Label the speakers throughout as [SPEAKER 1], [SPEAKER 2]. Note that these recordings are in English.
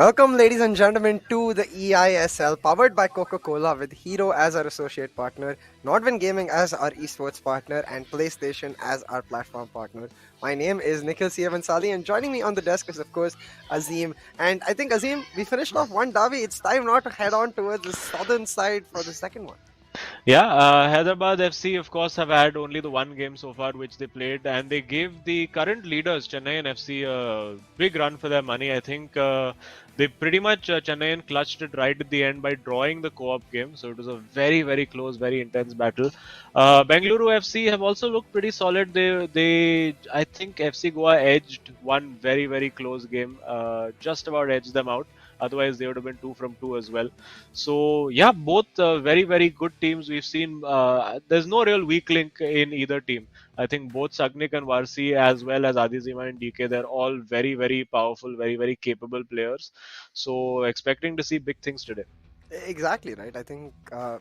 [SPEAKER 1] Welcome, ladies and gentlemen, to the eISL powered by Coca-Cola with Hero as our associate partner, Nordwin Gaming as our esports partner, and PlayStation as our platform partner. My name is Nikhil Siavansali, and joining me on the desk is, of course, Azim. And I think, Azim, we finished off one Davi. It's time now to head on towards the southern side for the second one.
[SPEAKER 2] Yeah, Hyderabad FC, of course, have had only the one game so far which they played, and they gave the current leaders, Chennai FC, a big run for their money. I think they pretty much, Chennai clutched it right at the end by drawing the co-op game, so it was a very, very close, very intense battle. Bengaluru FC have also looked pretty solid. I think FC Goa edged one very, very close game, just about edged them out. Otherwise, they would have been 2 from 2 as well. So yeah, both very very good teams. We've seen there's no real weak link in either team. I think both Sagnik and Varsi as well as Adizima and DK, they're all very very powerful, very very capable players. So expecting to see big things today.
[SPEAKER 1] Exactly right. I think,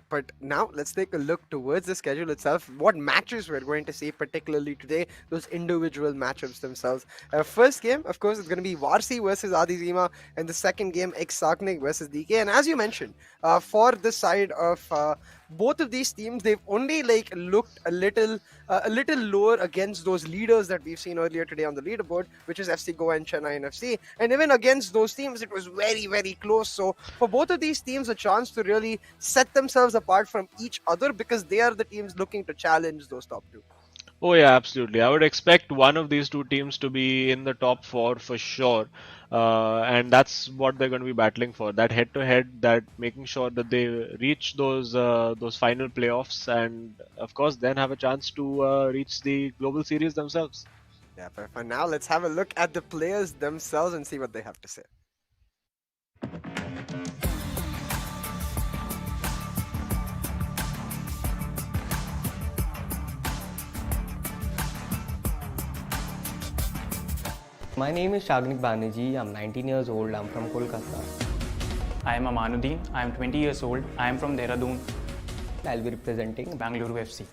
[SPEAKER 1] but now let's take a look towards the schedule itself. What matches we're going to see, particularly today, those individual matchups themselves. First game, of course, it's going to be Varsi versus Adizima, and the second game, Sagnik versus DK. And as you mentioned, for the side of both of these teams, they've only like looked a little lower against those leaders that we've seen earlier today on the leaderboard, which is FC Goa and Chennai and FC. And even against those teams, it was very, very close. So for both of these teams, a chance to really set themselves apart from each other because they are the teams looking to challenge those top two.
[SPEAKER 2] Oh yeah, absolutely. I would expect one of these two teams to be in the top four for sure, and that's what they're going to be battling for. That head-to-head, that making sure that they reach those final playoffs, and of course then have a chance to reach the global series themselves.
[SPEAKER 1] Yeah, but for now, let's have a look at the players themselves and see what they have to say.
[SPEAKER 3] My name is Shagnik Banerjee. I'm 19 years old. I'm from Kolkata.
[SPEAKER 4] I am Amanuddin. I am 20 years old. I am from Dehradun,
[SPEAKER 3] I'll be representing.
[SPEAKER 4] Bangalore FC.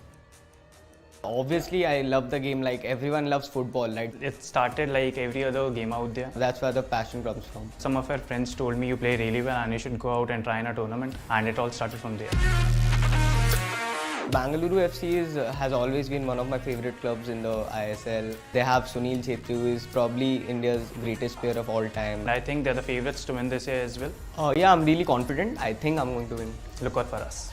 [SPEAKER 3] Obviously, I love the game like everyone loves football, right?
[SPEAKER 4] It started like every other game out there.
[SPEAKER 3] That's where the passion comes from.
[SPEAKER 4] Some of our friends told me you play really well and you should go out and try in a tournament, and it all started from there.
[SPEAKER 3] Bangalore FC has always been one of my favorite clubs in the ISL. They have Sunil Chhetri, who is probably India's greatest player of all time.
[SPEAKER 4] And I think they're the favorites to win this year as well.
[SPEAKER 3] Yeah, I'm really confident. I think I'm going to win.
[SPEAKER 4] Look out for us.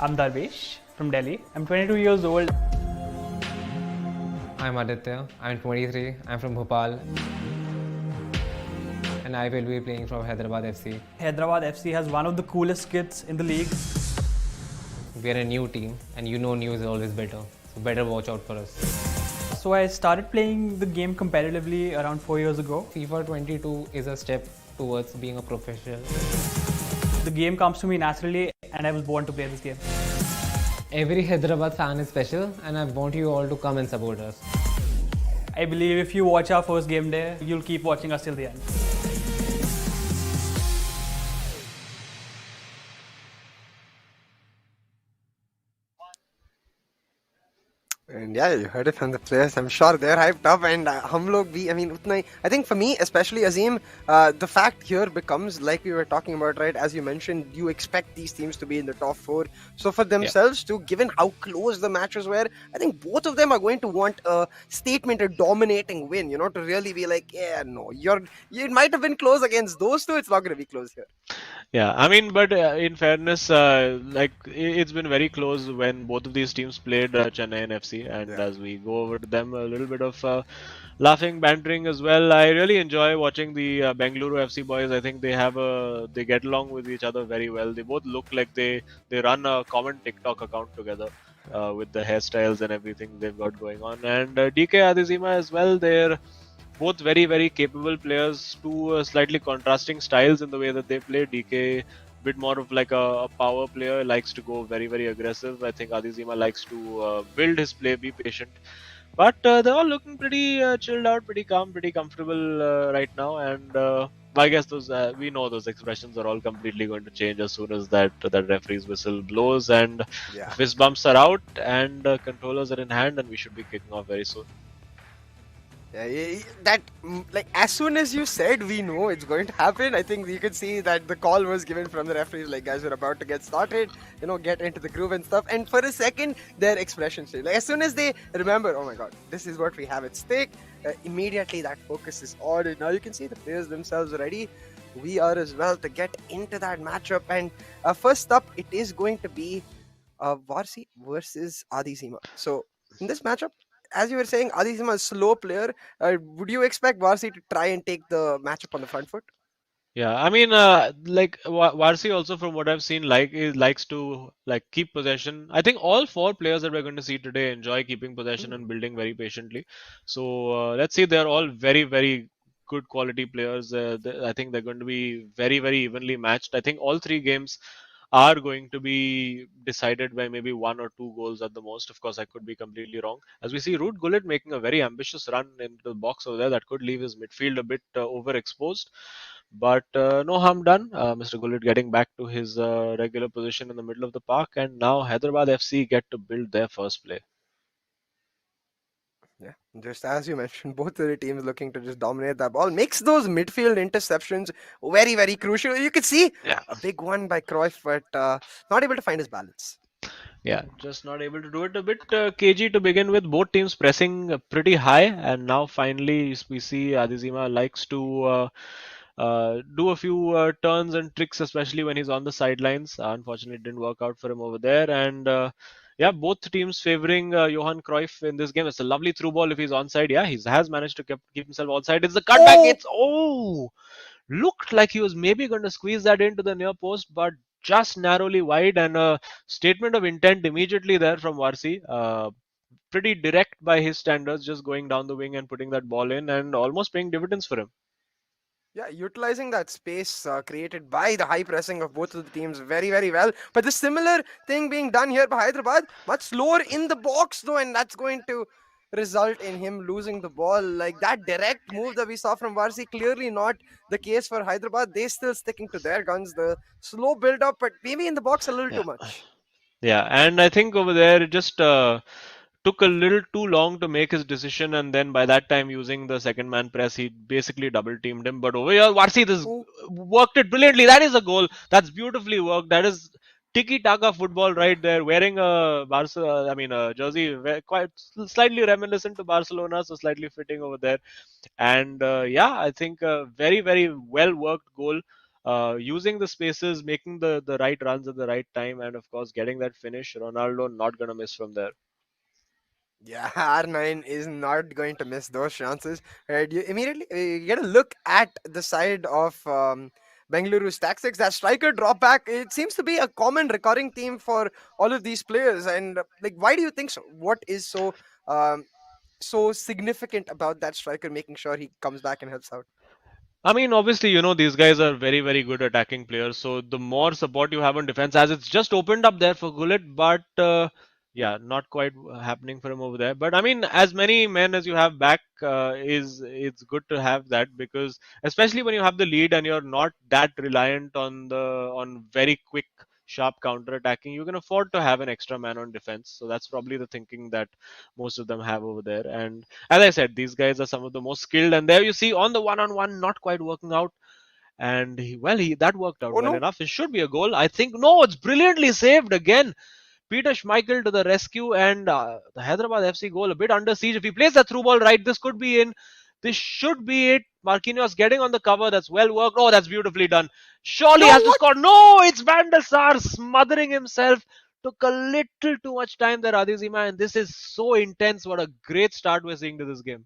[SPEAKER 5] I'm Darvesh from Delhi. I'm 22 years old.
[SPEAKER 6] I'm Aditya. I'm 23. I'm from Bhopal. And I will be playing from Hyderabad FC.
[SPEAKER 5] Hyderabad FC has one of the coolest kits in the league.
[SPEAKER 6] We are a new team, and you know new is always better. So better watch out for us.
[SPEAKER 5] So I started playing the game competitively around 4 years ago.
[SPEAKER 6] FIFA 22 is a step towards being a professional.
[SPEAKER 5] The game comes to me naturally and I was born to play this game.
[SPEAKER 6] Every Hyderabad fan is special, and I want you all to come and support us.
[SPEAKER 5] I believe if you watch our first game day, you'll keep watching us till the end.
[SPEAKER 1] And yeah, you heard it from the players. I'm sure they're hyped up, and hum log bhi, I mean, utna hi. I think for me, especially Azim, the fact here becomes like we were talking about, right? As you mentioned, you expect these teams to be in the top four. So for themselves too, given how close the matches were, I think both of them are going to want a statement, a dominating win. You know, to really be like, yeah, no, it might have been close against those two. It's not going to be close here.
[SPEAKER 2] Yeah, I mean, but in fairness, it's been very close when both of these teams played Chennai and FC, and
[SPEAKER 1] Yeah.
[SPEAKER 2] as we go over to them, a little bit of laughing, bantering as well. I really enjoy watching the Bengaluru FC boys. I think they get along with each other very well. They both look like they run a common TikTok account together with the hairstyles and everything they've got going on. And DK Adizima as well. They're both very very capable players, two slightly contrasting styles in the way that they play. DK bit more of like a power player, likes to go very very aggressive. I think Adizima likes to build his play, be patient. But they're all looking pretty chilled out, pretty calm, pretty comfortable right now. And I guess those we know those expressions are all completely going to change as soon as that referee's whistle blows and
[SPEAKER 1] Yeah.
[SPEAKER 2] fist bumps are out and controllers are in hand, and we should be kicking off very soon.
[SPEAKER 1] Yeah, that like as soon as you said we know it's going to happen, I think you could see that the call was given from the referees. Like, guys, we're about to get started. Get into the groove and stuff. And for a second, their expressions changed. Like as soon as they remember, oh my god, this is what we have at stake. Immediately that focus is on, and now you can see the players themselves ready. We are as well to get into that matchup. And first up, it is going to be Varsi versus Adizima. So in this matchup, as you were saying, Adizima is a slow player. Would you expect Varsi to try and take the matchup on the front foot?
[SPEAKER 2] Yeah, I mean, like Varsi also, from what I've seen, likes to like keep possession. I think all four players that we're going to see today enjoy keeping possession
[SPEAKER 1] Mm.
[SPEAKER 2] and building very patiently. So let's see, they're all very, very good quality players. I think they're going to be very, very evenly matched. I think all three games are going to be decided by maybe one or two goals at the most. Of course, I could be completely wrong. As we see, Root Gullit making a very ambitious run into the box over there, that could leave his midfield a bit overexposed. But no harm done. Mr. Gullit getting back to his regular position in the middle of the park, and now Hyderabad FC get to build their first play.
[SPEAKER 1] Yeah, just as you mentioned, both of the teams looking to just dominate that ball makes those midfield interceptions very, very crucial. You could see
[SPEAKER 2] Yeah.
[SPEAKER 1] a big one by Cruyff, but not able to find his balance.
[SPEAKER 2] Yeah, just not able to do it. A bit cagey to begin with. Both teams pressing pretty high, and now finally we see Adizima likes to do a few turns and tricks, especially when he's on the sidelines. Unfortunately, it didn't work out for him over there. And yeah, both teams favoring Johan Cruyff in this game. It's a lovely through ball if he's onside. Yeah, he has managed to keep himself onside. It's the cutback.
[SPEAKER 1] Oh,
[SPEAKER 2] It's looked like he was maybe going to squeeze that into the near post, but just narrowly wide. And a statement of intent immediately there from Varsi. Pretty direct by his standards, just going down the wing and putting that ball in, and almost paying dividends for him.
[SPEAKER 1] yeah, utilizing that space created by the high pressing of both of the teams very, very well. But the similar thing being done here by Hyderabad, much slower in the box though, and that's going to result in him losing the ball. Like that direct move that we saw from Varsi, clearly not the case for Hyderabad. They still sticking to their guns. The slow build up, but maybe in the box a little
[SPEAKER 2] Yeah.
[SPEAKER 1] too much.
[SPEAKER 2] Yeah, and I think over there it just took a little too long to make his decision, and then by that time, using the second man press, he basically double teamed him. But over here, Varsi this
[SPEAKER 1] Oh,
[SPEAKER 2] worked it brilliantly. That is a goal. That's beautifully worked. That is tiki taka football right there. Wearing a a jersey quite slightly reminiscent to Barcelona, so slightly fitting over there. And yeah, I think a very, very well worked goal. Using the spaces, making the right runs at the right time, and of course getting that finish. Ronaldo not gonna miss from there.
[SPEAKER 1] yeah, R9 is not going to miss those chances. Right? You immediately you get a look at the side of Bengaluru's tactics. That striker drop back, it seems to be a common recurring theme for all of these players. And like, why do you think so? What is so significant about that striker making sure he comes back and helps out?
[SPEAKER 2] I mean, obviously, these guys are very, very good attacking players. So the more support you have on defense, as it's just opened up there for Gullit, but yeah, not quite happening for him over there. But I mean, as many men as you have back, is it's good to have that, because especially when you have the lead and you're not that reliant on very quick, sharp counter attacking, you can afford to have an extra man on defense. So that's probably the thinking that most of them have over there. And as I said, these guys are some of the most skilled. And there you see on the one-on-one, not quite working out. And that worked out
[SPEAKER 1] Oh
[SPEAKER 2] well
[SPEAKER 1] no.
[SPEAKER 2] enough. It should be a goal. I think no, it's brilliantly saved again. Peter Schmeichel to the rescue, and the Hyderabad FC goal a bit under siege. If he plays that through ball right, this could be in. This should be it. Marquinhos getting on the cover. That's well worked. Oh, that's beautifully done. Surely
[SPEAKER 1] No,
[SPEAKER 2] has to
[SPEAKER 1] what?
[SPEAKER 2] score. No, it's Van der Sar smothering himself. Took a little too much time there, Adizima, and this is so intense. What a great start we're seeing to this game.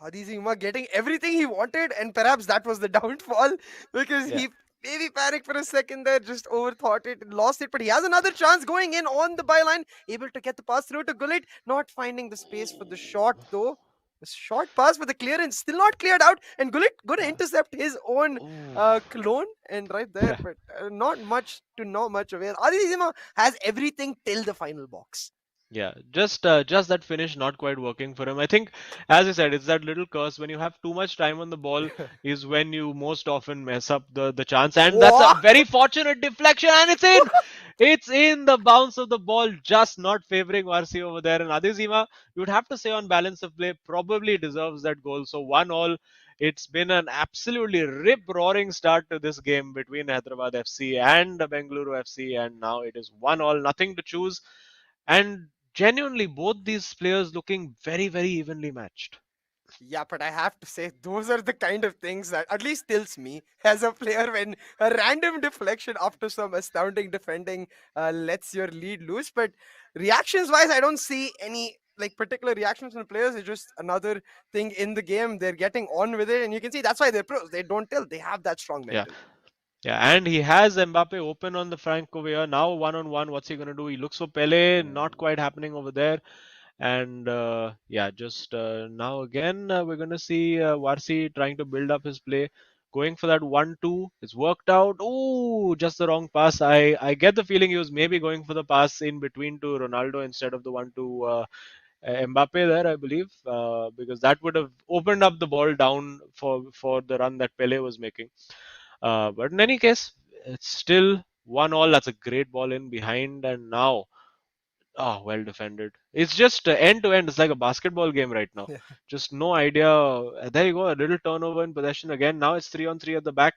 [SPEAKER 1] Hadizima getting everything he wanted, and perhaps that was the downfall because
[SPEAKER 2] Yeah.
[SPEAKER 1] he maybe panicked for a second there, just overthought it, lost it. But he has another chance going in on the byline, able to get the pass through to Gullit, not finding the space for the shot though. The short pass for the clearance still not cleared out, and Gullit going to intercept his own
[SPEAKER 2] Ooh.
[SPEAKER 1] clone, and right there,
[SPEAKER 2] Yeah.
[SPEAKER 1] but not much to not much avail. Hadizima has everything till the final box.
[SPEAKER 2] Yeah, just that finish not quite working for him. I think, as I said, it's that little curse. When you have too much time on the ball, is when you most often mess up the chance. And that's a
[SPEAKER 1] What?
[SPEAKER 2] very fortunate deflection, and it's in. It's in the bounce of the ball, just not favoring Varsi over there. And Adizima, you would have to say on balance of play, probably deserves that goal. So 1-1. It's been an absolutely rip-roaring start to this game between Hyderabad FC and Bengaluru FC, and now it is 1-1, nothing to choose. And genuinely, both these players looking very, very evenly matched.
[SPEAKER 1] Yeah, but I have to say, those are the kind of things that at least tilts me as a player when a random deflection after some astounding defending lets your lead loose. But reactions wise, I don't see any like particular reactions from the players. It's just another thing in the game. They're getting on with it, and you can see that's why they're pros. They don't tilt. They have that strong
[SPEAKER 2] Yeah.
[SPEAKER 1] mental.
[SPEAKER 2] Yeah, and he has Mbappe open on the Franco Villa. Now 1-on-1, what's he going to do? He looks for Pele, not quite happening over there. And yeah, just now again, we're going to see Varsi trying to build up his play. Going for that 1-2. It's worked out. Ooh, just the wrong pass. I get the feeling he was maybe going for the pass in between to Ronaldo instead of the one to Mbappe there, I believe, because that would have opened up the ball down for the run that Pele was making. But in any case, it's still 1-1. That's a great ball in behind, and now, oh, well defended. It's just end to end. It's like a basketball game right now. Just no idea. There you go, a little turnover in possession again. Now it's 3-on-3 at the back.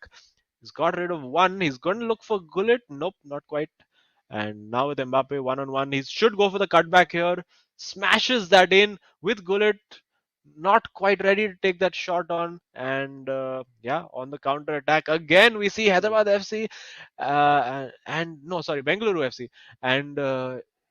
[SPEAKER 2] He's got rid of one. He's going to look for Gullit. Nope, not quite. And now with Mbappe 1-on-1, he should go for the cutback here. Smashes that in with Gullit. Not quite ready to take that shot on. And yeah, on the counter attack again, we see Hyderabad FC and no, sorry, Bengaluru FC. And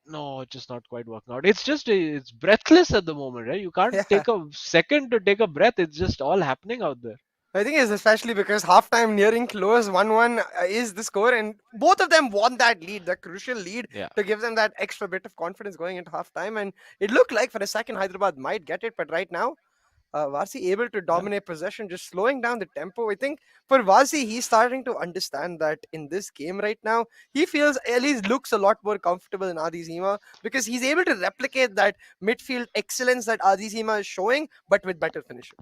[SPEAKER 2] no, just not quite working out. It's just it's breathless at the moment, right? You can't
[SPEAKER 1] Yeah.
[SPEAKER 2] take a second to take a breath. It's just all happening out there.
[SPEAKER 1] I think it's especially because halftime nearing close, 1-1 is the score, and both of them want that lead, the crucial lead,
[SPEAKER 2] Yeah.
[SPEAKER 1] to give them that extra bit of confidence going into halftime. And it looked like for a second Hyderabad might get it, but right now, Varsi able to
[SPEAKER 2] Yeah.
[SPEAKER 1] dominate possession, just slowing down the tempo. I think for Varsi, he's starting to understand that in this game right now, he feels at least looks a lot more comfortable in Adi Zima because he's able to replicate that midfield excellence that Adi Zima is showing, but with better finishing.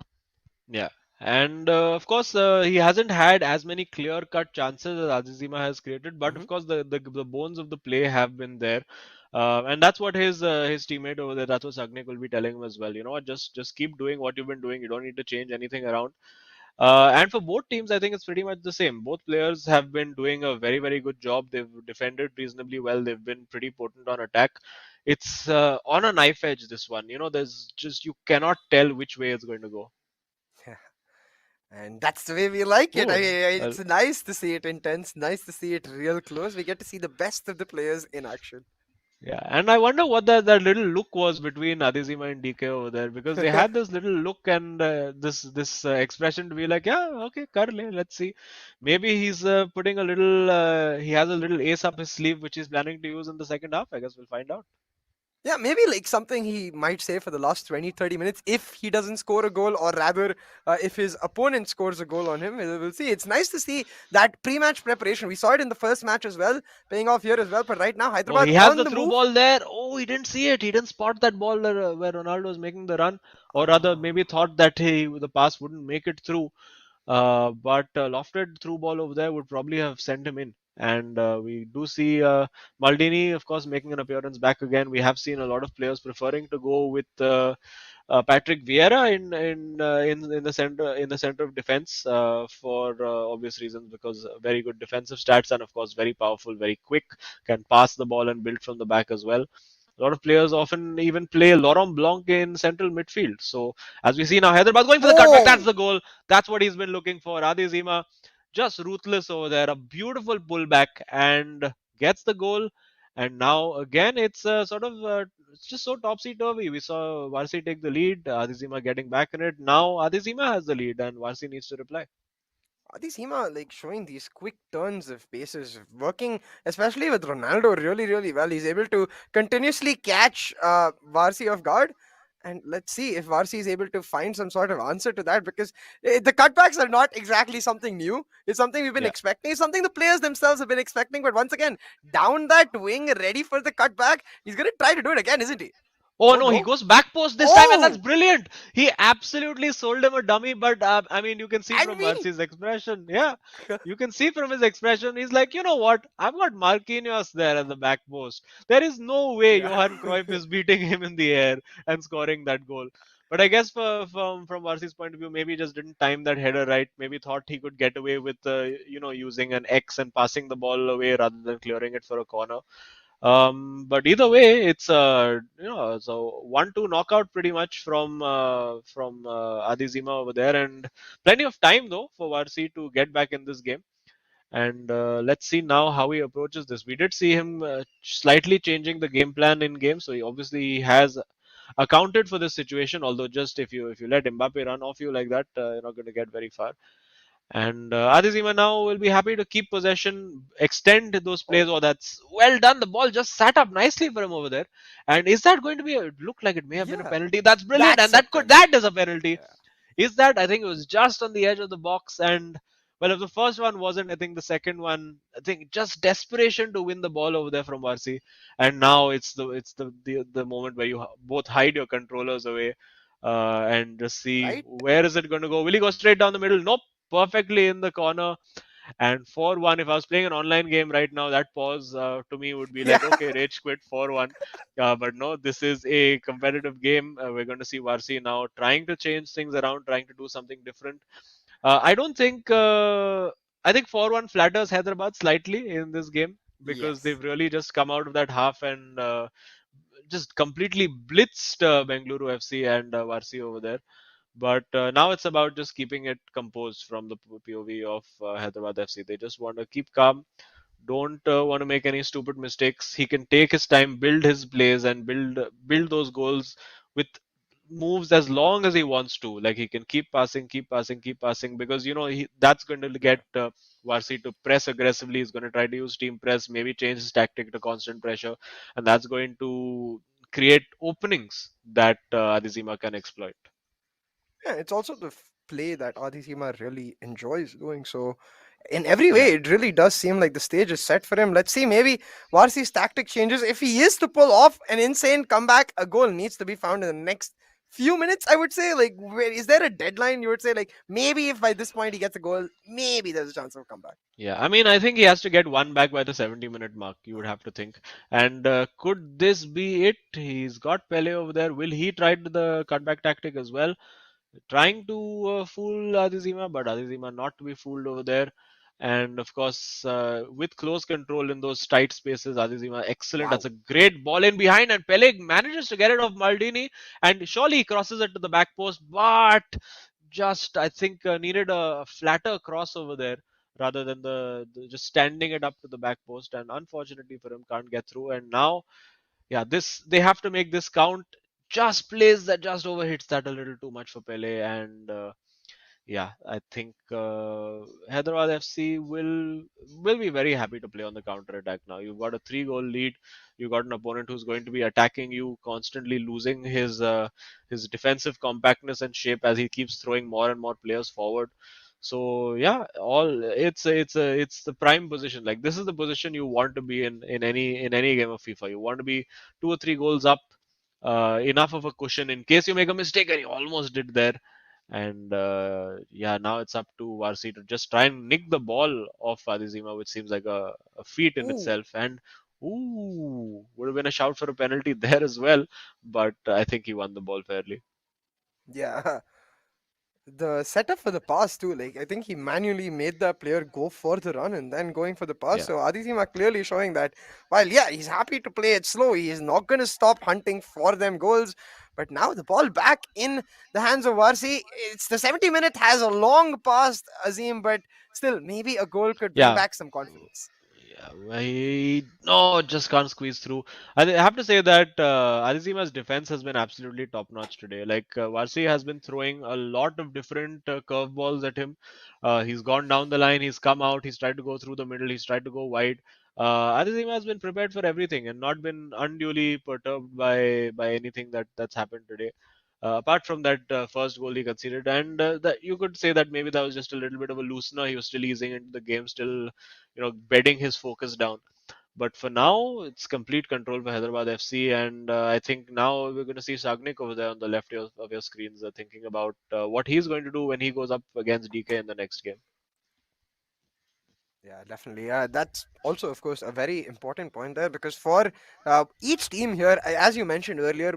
[SPEAKER 2] Yeah. And of course, he hasn't had as many clear-cut chances as Azizima has created, but
[SPEAKER 1] Hmm.
[SPEAKER 2] of course, the bones of the play have been there, and that's what his teammate over there, that's what Sagnik will be telling him as well. You know what? Just keep doing what you've been doing. You don't need to change anything around. And for both teams, I think it's pretty much the same. Both players have been doing a very very good job. They've defended reasonably well. They've been pretty potent on attack. It's on a knife edge. This one, you know, there's just you cannot tell which way it's going to go.
[SPEAKER 1] And that's the way we like it. I
[SPEAKER 2] Oh,
[SPEAKER 1] mean, it's nice to see it intense, nice to see it real close. We get to see the best of the players in action.
[SPEAKER 2] yeah, and I wonder what that little look was between Adizima and DK over there because they had this little look and this expression to be like, yeah, okay, Karle, let's see. Maybe he's putting a little, he has a little ace up his sleeve which he's planning to use in the second half. I guess we'll find out.
[SPEAKER 1] Yeah, maybe like something he might say for the last 20, 30 minutes if he doesn't score a goal, or rather, if his opponent scores a goal on him. We'll see. It's nice to see that pre match preparation. We saw it in the first match as well, paying off here as well. But right now,
[SPEAKER 2] Oh,
[SPEAKER 1] Hyderabad
[SPEAKER 2] he has
[SPEAKER 1] on
[SPEAKER 2] the
[SPEAKER 1] the
[SPEAKER 2] through
[SPEAKER 1] move.
[SPEAKER 2] ball there. Oh, he didn't see it. He didn't spot that ball where Ronaldo was making the run, or rather,
[SPEAKER 1] Ah.
[SPEAKER 2] maybe thought that the pass wouldn't make it through. But lofted through ball over there would probably have sent him in. And we do see Maldini, of course, making an appearance back again. We have seen a lot of players preferring to go with Patrick Vieira in the center of defense for obvious reasons because very good defensive stats and of course very powerful, very quick, can pass the ball and build from the back as well. A lot of players often even play Laurent Blanc in central midfield. So as we see now, Hyderabad going for the cutback. That's
[SPEAKER 1] Oh,
[SPEAKER 2] the goal. That's what he's been looking for. Adi Zima just ruthless over there. A beautiful pullback and gets the goal. And now again, it's sort of it's just so topsy turvy. We saw Varsi take the lead, Adizima getting back in it. Now Adizima has the lead, and Varsi needs to reply.
[SPEAKER 1] these Hema like showing these quick turns of paces, working especially with Ronaldo really, really well. He's able to continuously catch Varsi off guard. And let's see if Varsi is able to find some sort of answer to that, because the cutbacks are not exactly something new. It's something we've been
[SPEAKER 2] Yeah.
[SPEAKER 1] expecting. It's something the players themselves have been expecting. But once again, down that wing, ready for the cutback, he's going to try to do it again, isn't he?
[SPEAKER 2] Oh
[SPEAKER 1] Oh
[SPEAKER 2] no, he
[SPEAKER 1] no.
[SPEAKER 2] goes back post this time, and that's
[SPEAKER 1] Oh,
[SPEAKER 2] brilliant. He absolutely sold him a dummy, but I mean, you can see
[SPEAKER 1] and
[SPEAKER 2] from
[SPEAKER 1] we.
[SPEAKER 2] Varsi's expression. Yeah, you can see from his expression. He's like, you know what? I've got Marquinhos there at the back post. There is no way
[SPEAKER 1] Yeah.
[SPEAKER 2] Johan Cruyff is beating him in the air and scoring that goal. But I guess from Varsi's point of view, maybe he just didn't time that header right. Maybe thought he could get away with using an X and passing the ball away rather than clearing it for a corner. But either way, it's a 1-2 knockout pretty much from Adizima over there, and plenty of time though for Varsi to get back in this game. And let's see now how he approaches this. We did see him slightly changing the game plan in game, so he obviously has accounted for this situation. Although just if you let Mbappe run off you like that, you're not going to get very far. And Adizima now will be happy to keep possession, extend those plays.
[SPEAKER 1] Oh,
[SPEAKER 2] Oh, that's well done. The ball just sat up nicely for him over there. And is that going to be? It looked like it may have been a
[SPEAKER 1] yeah.
[SPEAKER 2] penalty. That's brilliant. And
[SPEAKER 1] That's a
[SPEAKER 2] that
[SPEAKER 1] penalty.
[SPEAKER 2] is a penalty.
[SPEAKER 1] Yeah.
[SPEAKER 2] Is that? I think it was just on the edge of the box. And well, if the first one wasn't, I think the second one, I think just desperation to win the ball over there from Varsi. And now it's the moment where you both hide your controllers away and just see
[SPEAKER 1] Right?
[SPEAKER 2] where is it going to go. Will he go straight down the middle? Nope, perfectly in the corner. And 4-1, if I was playing an online game right now, that pause to me would be
[SPEAKER 1] Yeah.
[SPEAKER 2] like, okay, rage quit 4-1. But no, this is a competitive game. We're going to see Varsi now trying to change things around, trying to do something different. I don't think, I think 4-1 flatters Hyderabad slightly in this game because
[SPEAKER 1] Yes.
[SPEAKER 2] they've really just come out of that half and just completely blitzed Bengaluru FC and Varsi over there. But now it's about just keeping it composed from the POV of Hyderabad FC. They just want to keep calm, don't want to make any stupid mistakes. He can take his time, build his plays, and build those goals with moves as long as he wants to. Like he can keep passing, keep passing, keep passing, because that's going to
[SPEAKER 1] Yeah.
[SPEAKER 2] get Varsi to press aggressively. He's going to try to use team press, maybe change his tactic to constant pressure, and that's going to create openings that Adizima can exploit.
[SPEAKER 1] Yeah, it's also the play that Adisima really enjoys doing. So, in every
[SPEAKER 2] Yeah.
[SPEAKER 1] way, it really does seem like the stage is set for him. Let's see, maybe Varsi's tactic changes. If he is to pull off an insane comeback, a goal needs to be found in the next few minutes, I would say. Like, is there a deadline you would say? Like, maybe if by this point he gets a goal, maybe there's a chance of a comeback.
[SPEAKER 2] Yeah, I mean, I think he has to get one back by the 70-minute mark, you would have to think. And could this be it? He's got Pele over there. Will he try the cutback tactic as well? Trying to fool Adizima, but Adizima not to be fooled over there. And of course, with close control in those tight spaces, Adizima excellent. That's
[SPEAKER 1] Wow.
[SPEAKER 2] a great ball in behind, and Pele manages to get it off Maldini, and surely he crosses it to the back post, but just I think needed a flatter cross over there rather than the just standing it up to the back post, and unfortunately for him, can't get through. And now, yeah, this they have to make this count. Just plays that just overhits that a little too much for Pele, and yeah, I think Hyderabad FC will be very happy to play on the counter attack now. You've got a 3-goal lead. You've got an opponent who's going to be attacking you, constantly losing his defensive compactness and shape as he keeps throwing more and more players forward. So yeah, all it's the prime position. Like this is the position you want to be in any game of FIFA. You want to be 2 or 3 goals up, enough of a cushion in case you make a mistake, and you almost did there. And yeah, now it's up to Varsi to just try and nick the ball off Adizima, which seems like a feat in
[SPEAKER 1] Ooh.
[SPEAKER 2] itself. And ooh, would have been a shout for a penalty there as well, but I think he won the ball fairly.
[SPEAKER 1] Yeah. The setup for the pass too, like I think he manually made the player go for the run and then going for the pass.
[SPEAKER 2] Yeah.
[SPEAKER 1] So Adisima clearly showing that while yeah, he's happy to play it slow, he is not gonna stop hunting for them goals. But now the ball back in the hands of Varsi. It's the 70 minute has a long past Azim, but still maybe a goal could bring
[SPEAKER 2] Yeah,
[SPEAKER 1] back some confidence.
[SPEAKER 2] yeah, no, just can't squeeze through. I have to say that Arizima's defense has been absolutely top notch today. Like Varsi has been throwing a lot of different curveballs at him. He's gone down the line, he's come out, he's tried to go through the middle, he's tried to go wide. Arizima has been prepared for everything and not been unduly perturbed by anything that's happened today. apart from that first goal he conceded, and that you could say that maybe that was just a little bit of a loosener. He was still easing into the game, still bedding his focus down. But for now, it's complete control for Hyderabad FC, and I think now we're going to see Sagnik over there on the left of your screens, thinking about what he's going to do when he goes up against DK in the next game.
[SPEAKER 1] Yeah, definitely. That's also, of course, a very important point there because for each team here, as you mentioned earlier,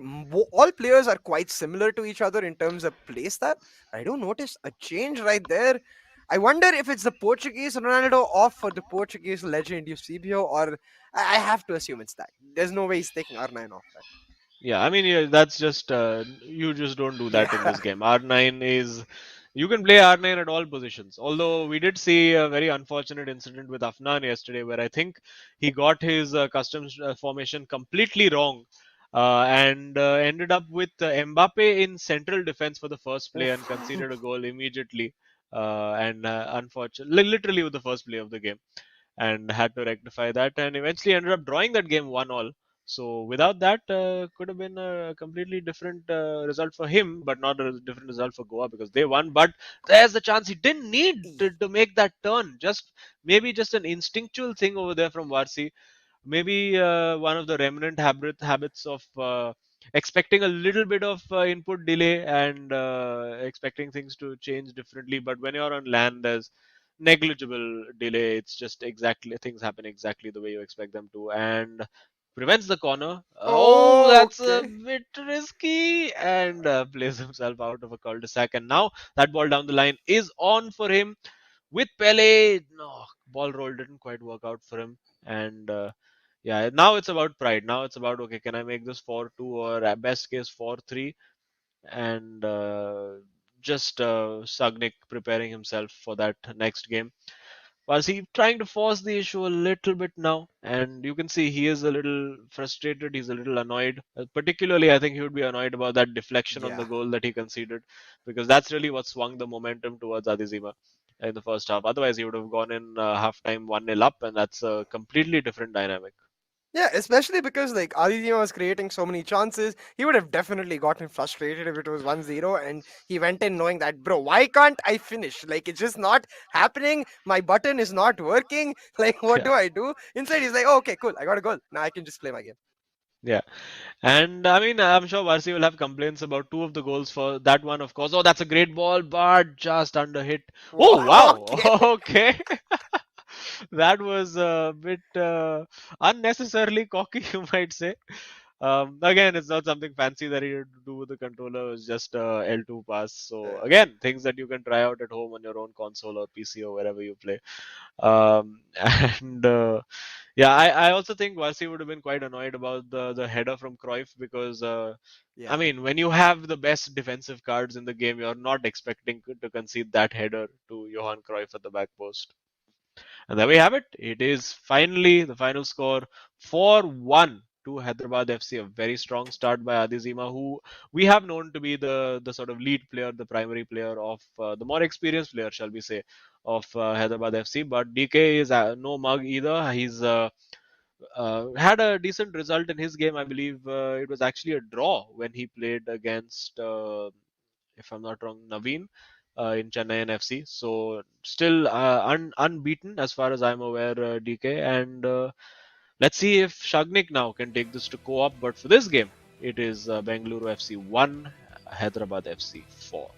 [SPEAKER 1] all players are quite similar to each other in terms of play style. I don't notice a change right there. I wonder if it's the Portuguese Ronaldo off for the Portuguese legend Eusebio, or I have to assume it's that. There's no way he's taking R9 off, right?
[SPEAKER 2] Yeah, I mean, yeah, that's just you just don't do that in
[SPEAKER 1] Yeah.
[SPEAKER 2] this game. R9 is you can play R9 at all positions. Although we did see a very unfortunate incident with Afnan yesterday, where I think he got his customs formation completely wrong, and ended up with Mbappe in central defense for the first play and
[SPEAKER 1] Oof.
[SPEAKER 2] conceded a goal immediately. And unfortunately, literally with the first play of the game, and had to rectify that, and eventually ended up drawing that game 1-1. So without that, could have been a completely different result for him, but not a different result for Goa because they won. But there's the chance he didn't need to make that turn. Just maybe just an instinctual thing over there from Varsi. Maybe one of the remnant habits of expecting a little bit of input delay and expecting things to change differently. But when you're on land, there's negligible delay. It's just exactly things happen exactly the way you expect them to, and prevents the corner. Oh, that's a
[SPEAKER 1] Okay.
[SPEAKER 2] bit risky, and plays himself out of a cul-de-sac. And now that ball down the line is on for him with Pele. No, ball roll didn't quite work out for him, and yeah, now it's about pride. Now it's about okay, can I make this 4-2 or at best case 4-3, and just Sagnik preparing himself for that next game. Was he trying to force the issue a little bit now? And you can see he is a little frustrated. He's a little annoyed. Particularly, I think he would be annoyed about that deflection on the
[SPEAKER 1] Yeah.
[SPEAKER 2] goal that he conceded, because that's really what swung the momentum towards Adizima in the first half. Otherwise, he would have gone in halftime 1-0 up, and that's a completely different dynamic.
[SPEAKER 1] Yeah, especially because like Aditya was creating so many chances, he would have definitely gotten frustrated if it was 1-0 and he went in knowing that, bro, why can't I finish? Like it's just not happening. My button is not working. Like what
[SPEAKER 2] Yeah.
[SPEAKER 1] do I do? Inside he's like, oh, okay, cool. I got a goal. Now I can just play my game.
[SPEAKER 2] Yeah. And I mean, I'm sure Varsi will have complaints about two of the goals for that one, of course. Oh, that's a great ball, but just under hit. Oh, wow.
[SPEAKER 1] Okay.
[SPEAKER 2] Okay. That was a bit unnecessarily cocky, you might say. Again, it's not something fancy that he had to do with the controller. It's just a L2 pass. So
[SPEAKER 1] Yeah.
[SPEAKER 2] again, things that you can try out at home on your own console or PC or wherever you play. And yeah, I also think Vasi would have been quite annoyed about the header from Cruyff because I
[SPEAKER 1] Yeah.
[SPEAKER 2] mean, when you have the best defensive cards in the game, you're not expecting to concede that header to Johan Cruyff at the back post. And there we have it. It is finally the final score 4-1 to Hyderabad FC. A very strong start by Adizima, who we have known to be the sort of lead player, the primary player of the more experienced player, shall we say, of Hyderabad FC. But DK is no mug either. He's had a decent result in his game. I believe it was actually a draw when he played against, if I'm not wrong, Naveen in Chennai FC. So still unbeaten as far as I'm aware, DK. And let's see if Shagnik now can take this to co-op. But for this game, it is Bengaluru FC 1, Hyderabad FC 4.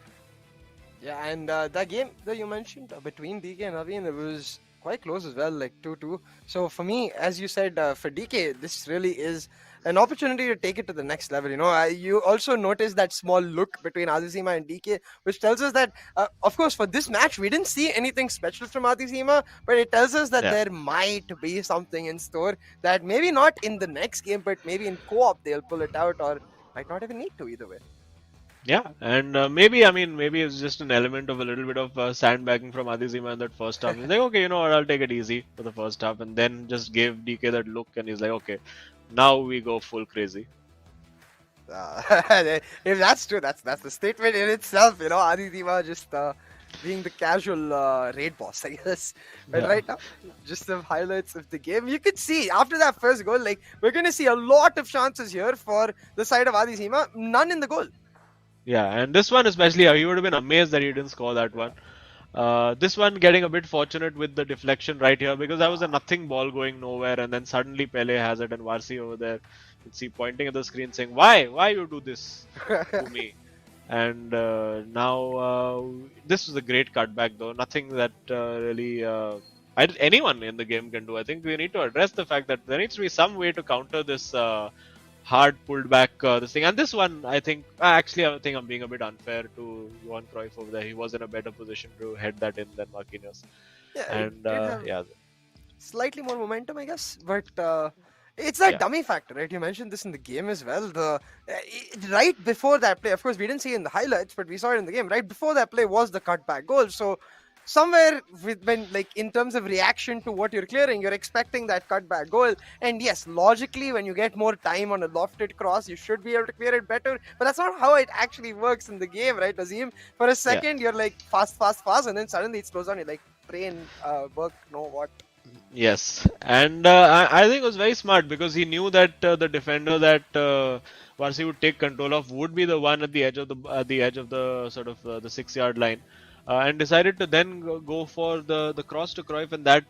[SPEAKER 1] Yeah, and that game that you mentioned between DK and Naveen, it was quite close as well, like 2-2. So for me, as you said, for DK, this really is an opportunity to take it to the next level. You also notice that small look between Adizima and DK, which tells us that, of course, for this match, we didn't see anything special from Adizima, but it tells us that
[SPEAKER 2] Yeah.
[SPEAKER 1] there might be something in store that maybe not in the next game, but maybe in co-op they'll pull it out, or might not even need to either way.
[SPEAKER 2] Yeah, and maybe I mean maybe it's just an element of a little bit of sandbagging from Adizima in that first half. He's like, okay, you know what, I'll take it easy for the first half, and then just gave DK that look, and he's like, okay, now we go full crazy.
[SPEAKER 1] Uh, if that's true, that's the statement in itself. Aditya just being the casual raid boss, I guess. But
[SPEAKER 2] Yeah.
[SPEAKER 1] right now, just some highlights of the game. You could see after that first goal, like we're gonna see a lot of chances here for the side of Aditya. None in the goal.
[SPEAKER 2] Yeah, and this one especially, he would have been amazed that he didn't score that one. This one getting a bit fortunate with the deflection right here because that was a nothing ball going nowhere, and then suddenly Pele has it and Varsi over there. You can see pointing at the screen saying, Why you do this to me?" And now this was a great cutback though. Nothing that really anyone in the game can do. I think we need to address the fact that there needs to be some way to counter this hard pulled back this thing. And this one, I think, actually, I think I'm being a bit unfair to Johan Cruyff over there. He was in a better position to head that in than Marquinhos.
[SPEAKER 1] Yeah, it
[SPEAKER 2] And
[SPEAKER 1] did have
[SPEAKER 2] yeah,
[SPEAKER 1] slightly more momentum, I guess, but it's that
[SPEAKER 2] Yeah.
[SPEAKER 1] dummy factor, right? You mentioned this in the game as well. Right before that play, of course, we didn't see it in the highlights, but we saw it in the game. Right before that play was the cutback goal. So somewhere when like in terms of reaction to what you're clearing, you're expecting that cutback goal. And yes, logically, when you get more time on a lofted cross, you should be able to clear it better. But that's not how it actually works in the game, right, Azim? For a second, you're like fast, and then suddenly it slows down. You're like, brain work, no what.
[SPEAKER 2] Yes, and I think it was very smart because he knew that the defender that Varsi would take control of would be the one at the edge of the sort of the 6 yard line, and decided to then go for the cross to Cruyff, and that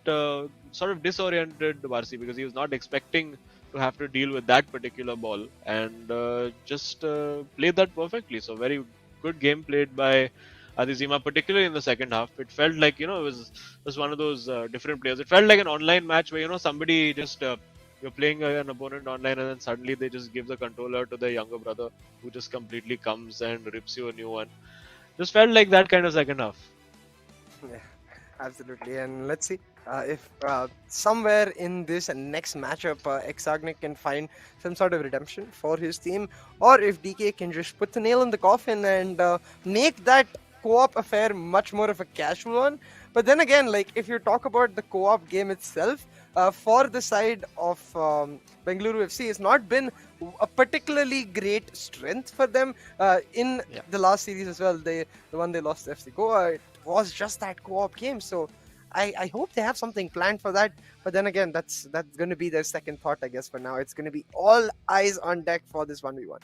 [SPEAKER 2] sort of disoriented Varsi because he was not expecting to have to deal with that particular ball, and just played that perfectly. So very good game played by Adizima, particularly in the second half. It felt like, it was one of those different players. It felt like an online match where, somebody just, you're playing an opponent online and then suddenly they just give the controller to their younger brother who just completely comes and rips you a new one. Just felt like that kind of second half.
[SPEAKER 1] Yeah, absolutely. And let's see if somewhere in this next matchup, Exagnic can find some sort of redemption for his team, or if DK can just put the nail in the coffin and make that co-op affair much more of a casual one. But then again, like if you talk about the co-op game itself, for the side of Bengaluru FC, it's not been a particularly great strength for them in the last series as well. The one they lost to FC Goa, it was just that co-op game. So I hope they have something planned for that. But then again, that's going to be their second thought, I guess. For now, it's going to be all eyes on deck for this 1v1.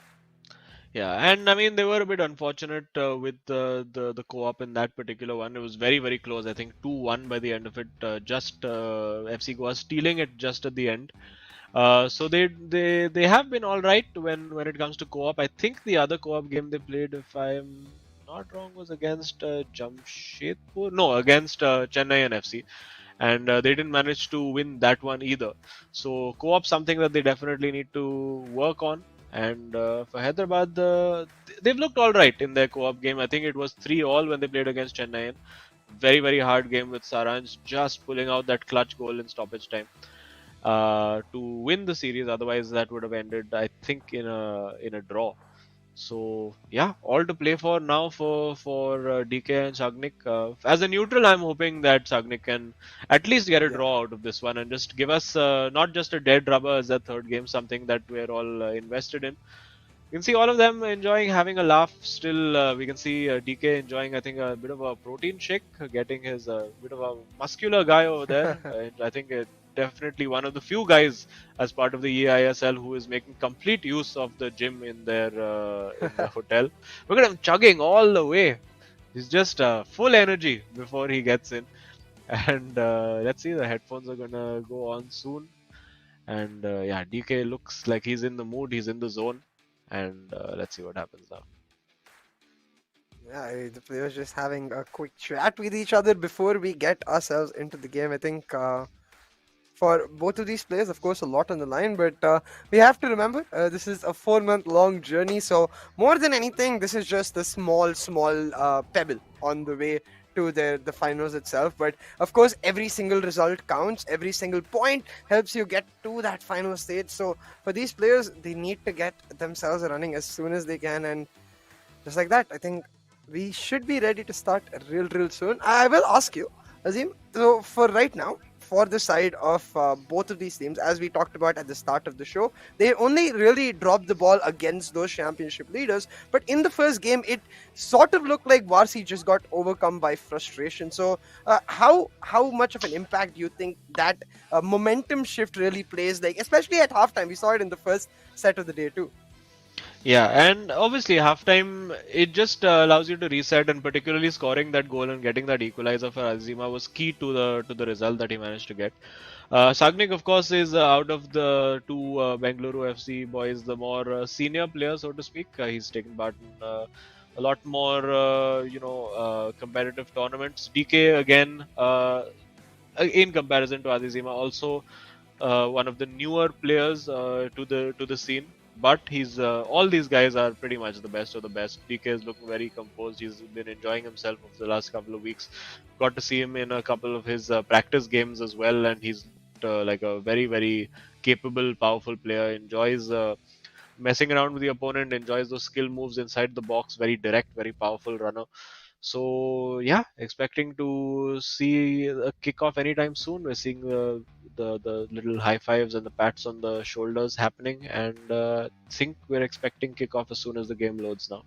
[SPEAKER 2] Yeah, and I mean they were a bit unfortunate with the co-op in that particular one. It was very very close. I think 2-1 by the end of it. Just FC Goa stealing it just at the end. So they have been all right when it comes to co-op. I think the other co-op game they played, if I'm not wrong, was against Jamshedpur. No, against Chennai FC, and they didn't manage to win that one either. So co-op something that they definitely need to work on. And for Hyderabad, they've looked all right in their co-op game. I think it was 3-all when they played against Chennai. Very very hard game with Saranj just pulling out that clutch goal in stoppage time to win the series. Otherwise, that would have ended, I think, in a draw. So yeah, all to play for now for DK and Sagnik. As a neutral, I'm hoping that Sagnik can at least get a draw out of this one and just give us not just a dead rubber as that third game, something that we're all invested in. You can see all of them enjoying having a laugh. Still, we can see DK enjoying, I think, a bit of a protein shake, getting his bit of a muscular guy over there. And I think definitely one of the few guys as part of the eISL who is making complete use of the gym in their hotel. Look at him chugging all the way. He's just full energy before he gets in. And let's see, the headphones are gonna go on soon. And yeah, DK looks like he's in the mood, he's in the zone. And let's see what happens now.
[SPEAKER 1] Yeah, the players just having a quick chat with each other before we get ourselves into the game. I think for both of these players, of course, a lot on the line, but we have to remember this is a 4-month-long journey. So more than anything, this is just a small pebble on the way to the finals itself. But of course, every single result counts. Every single point helps you get to that final stage. So for these players, they need to get themselves running as soon as they can. And just like that, I think we should be ready to start real soon. I will ask you, Azim, so for right now, for the side of both of these teams, as we talked about at the start of the show, they only really dropped the ball against those championship leaders. But in the first game, it sort of looked like Varsi just got overcome by frustration. So how much of an impact do you think that momentum shift really plays, like especially at halftime? We saw it in the first set of the day too.
[SPEAKER 2] Yeah, and obviously halftime it just allows you to reset, and particularly scoring that goal and getting that equalizer for Azima was key to the result that he managed to get. Sagnik, of course, is out of the two Bengaluru FC boys, the more senior player, so to speak. He's taken part in a lot more, competitive tournaments. DK again, in comparison to Azima, also one of the newer players to the scene. But he's all these guys are pretty much the best of the best. DK is looking very composed. He's been enjoying himself over the last couple of weeks. Got to see him in a couple of his practice games as well, and he's like a very capable, powerful player. Enjoys messing around with the opponent. Enjoys those skill moves inside the box. Very direct, very powerful runner. So yeah, expecting to see a kickoff anytime soon. We're seeing the little high fives and the pats on the shoulders happening, and think we're expecting kickoff as soon as the game loads now.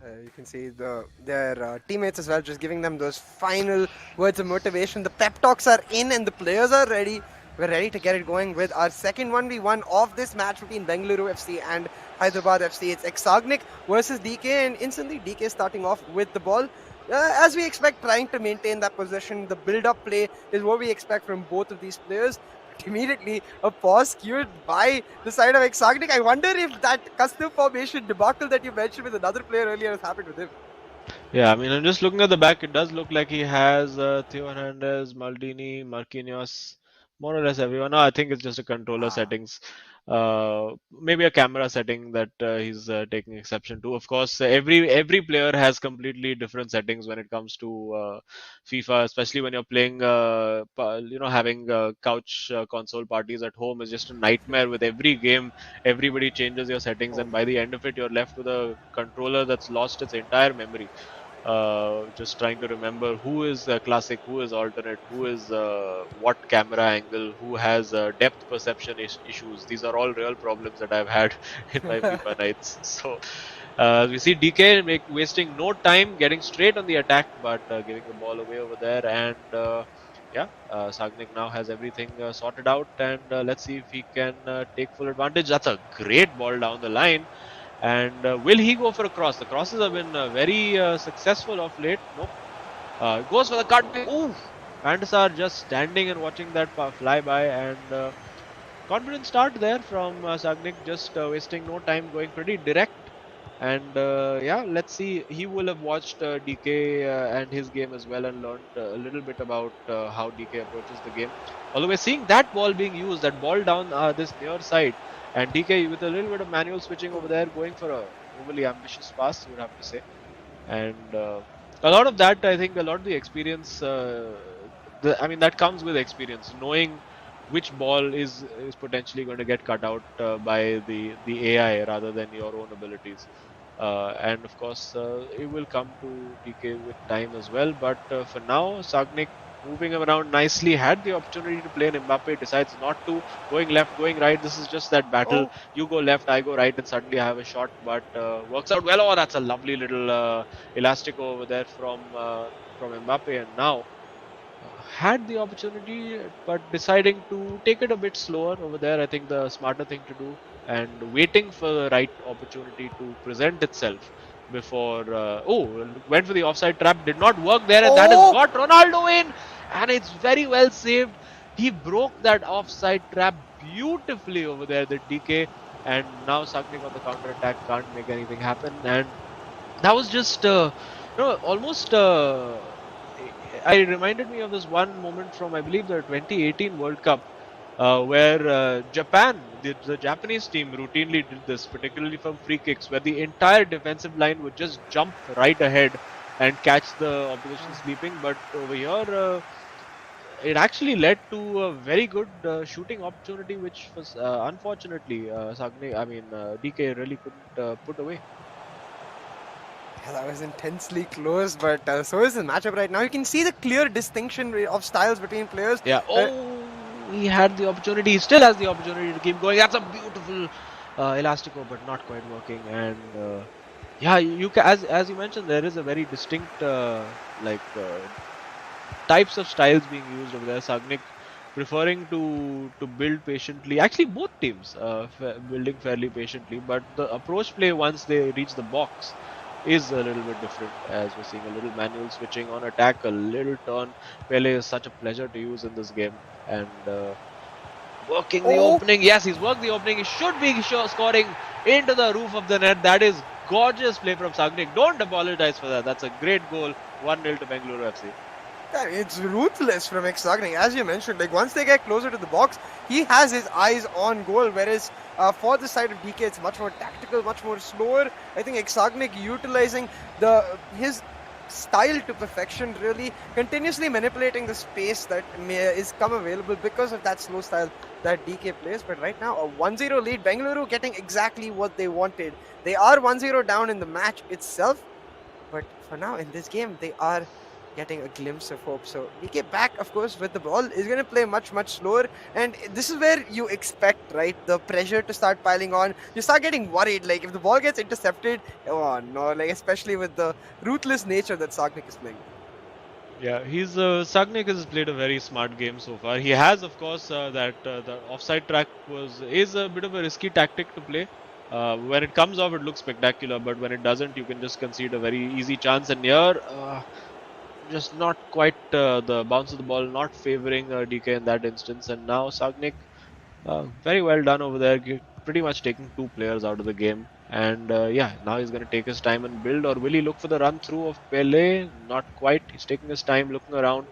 [SPEAKER 1] You can see their teammates as well, just giving them those final words of motivation. The pep talks are in, and the players are ready. We're ready to get it going with our second 1v1 of this match between Bengaluru FC and Hyderabad FC. It's Exagnik versus DK, and instantly DK starting off with the ball. As we expect, trying to maintain that possession. The build-up play is what we expect from both of these players. Immediately, a pause cued by the side of Exagnik. I wonder if that custom formation debacle that you mentioned with another player earlier has happened with him.
[SPEAKER 2] Yeah, I mean, I'm just looking at the back. It does look like he has Theo Hernandez, Maldini, Marquinhos, more or less everyone. No, I think it's just a controller settings. Maybe a camera setting that he's taking exception to. Of course, every player has completely different settings when it comes to FIFA, especially when you're playing. Having couch console parties at home is just a nightmare. With every game, everybody changes your settings, and by the end of it, you're left with a controller that's lost its entire memory. Just trying to remember who is classic, who is alternate, who is what camera angle, who has depth perception issues. These are all real problems that I've had in my FIFA nights. So we see DK wasting no time, getting straight on the attack, but giving the ball away over there. And Sagnik now has everything sorted out, and let's see if he can take full advantage. That's a great ball down the line. And will he go for a cross? The crosses have been very successful of late. Nope. Goes for the cut. Ooh! Pandasar just standing and watching that fly by, and confident start there from Sagnik, just wasting no time, going pretty direct. And let's see. He will have watched DK and his game as well, and learned a little bit about how DK approaches the game. Although we're seeing that ball being used, that ball down this near side, and DK with a little bit of manual switching over there, going for a overly ambitious pass, you would have to say. And a lot of that, I think, a lot of the experience, that comes with experience, knowing which ball is potentially going to get cut out by the AI rather than your own abilities. And of course, it will come to DK with time as well. But for now, Sagnik moving around nicely, had the opportunity to play an Mbappe, decides not to, going left, going right. This is just that battle. You go left, I go right, and suddenly I have a shot, but works out well. Oh, that's a lovely little elastico over there from Mbappe. And now had the opportunity, but deciding to take it a bit slower over there. I think the smarter thing to do, and waiting for the right opportunity to present itself before. Went for the offside trap, did not work there, and that has got Ronaldo in, and it's very well saved. He broke that offside trap beautifully over there, the DK, and now Sagnik on the counter attack can't make anything happen, and that was just almost. I reminded me of this one moment from, I believe, the 2018 World Cup, where Japan, the Japanese team, routinely did this, particularly from free kicks, where the entire defensive line would just jump right ahead and catch the opposition sleeping. But over here, it actually led to a very good shooting opportunity, which was unfortunately DK really couldn't put away.
[SPEAKER 1] Yeah, that was intensely close, but so is the matchup right now. You can see the clear distinction of styles between players.
[SPEAKER 2] Yeah. He had the opportunity. He still has the opportunity to keep going. That's a beautiful elastico, but not quite working. And you as you mentioned, there is a very distinct types of styles being used over there. Sagnik preferring to build patiently. Actually, both teams building fairly patiently, but the approach play once they reach the box is a little bit different, as we're seeing a little manual switching on attack, a little turn. Pele is such a pleasure to use in this game, and working the
[SPEAKER 1] Oh,
[SPEAKER 2] opening. Yes, he's worked the opening. He should be scoring into the roof of the net. That is gorgeous play from Sagnik. Don't apologize for that. That's a great goal. 1-0 to Bengaluru FC.
[SPEAKER 1] yeah, it's ruthless from Exagning. As you mentioned, like once they get closer to the box, he has his eyes on goal. Whereas for the side of DK, it's much more tactical, much more slower. I think Exagnik utilizing his style to perfection, really continuously manipulating the space that is come available because of that slow style that DK plays. But right now, a 1-0 lead, Bengaluru getting exactly what they wanted. They are 1-0 down in the match itself, but for now in this game, they are getting a glimpse of hope. So DK back, of course, with the ball is going to play much slower, and this is where you expect, right, the pressure to start piling on. You start getting worried, like if the ball gets intercepted, oh no, like especially with the ruthless nature that Sagnik is playing.
[SPEAKER 2] Yeah, Sagnik has played a very smart game so far. He has, of course, the offside track is a bit of a risky tactic to play. When it comes off, it looks spectacular, but when it doesn't, you can just concede a very easy chance. And here, just not quite the bounce of the ball, not favoring DK in that instance. And now Sagnik, very well done over there, pretty much taking two players out of the game. And yeah, now he's going to take his time and build, or will he look for the run through of Pele? Not quite. He's taking his time, looking around,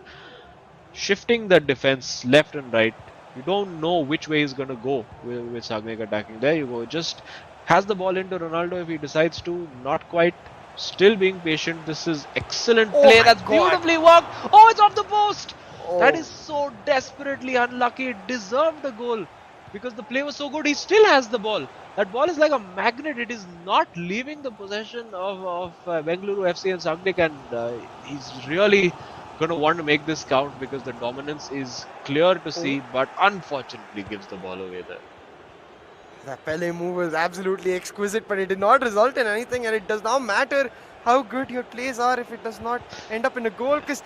[SPEAKER 2] shifting the defense left and right. You don't know which way he's going to go with Sagnik attacking. There you go. Just has the ball into Ronaldo if he decides to. Not quite. Still being patient. This is excellent
[SPEAKER 1] Oh
[SPEAKER 2] play.
[SPEAKER 1] my
[SPEAKER 2] That's
[SPEAKER 1] God.
[SPEAKER 2] beautifully worked. Oh, it's off the post. That
[SPEAKER 1] Oh.
[SPEAKER 2] is so desperately unlucky. It deserved a goal because the play was so good. He still has the ball. That ball is like a magnet. It is not leaving the possession of Bengaluru FC and Sagnik, and he's really going to want to make this count because the dominance is clear to see, but unfortunately gives the ball away there.
[SPEAKER 1] That Pele move was absolutely exquisite, but it did not result in anything, and it does not matter how good your plays are if it does not end up in a goal. Because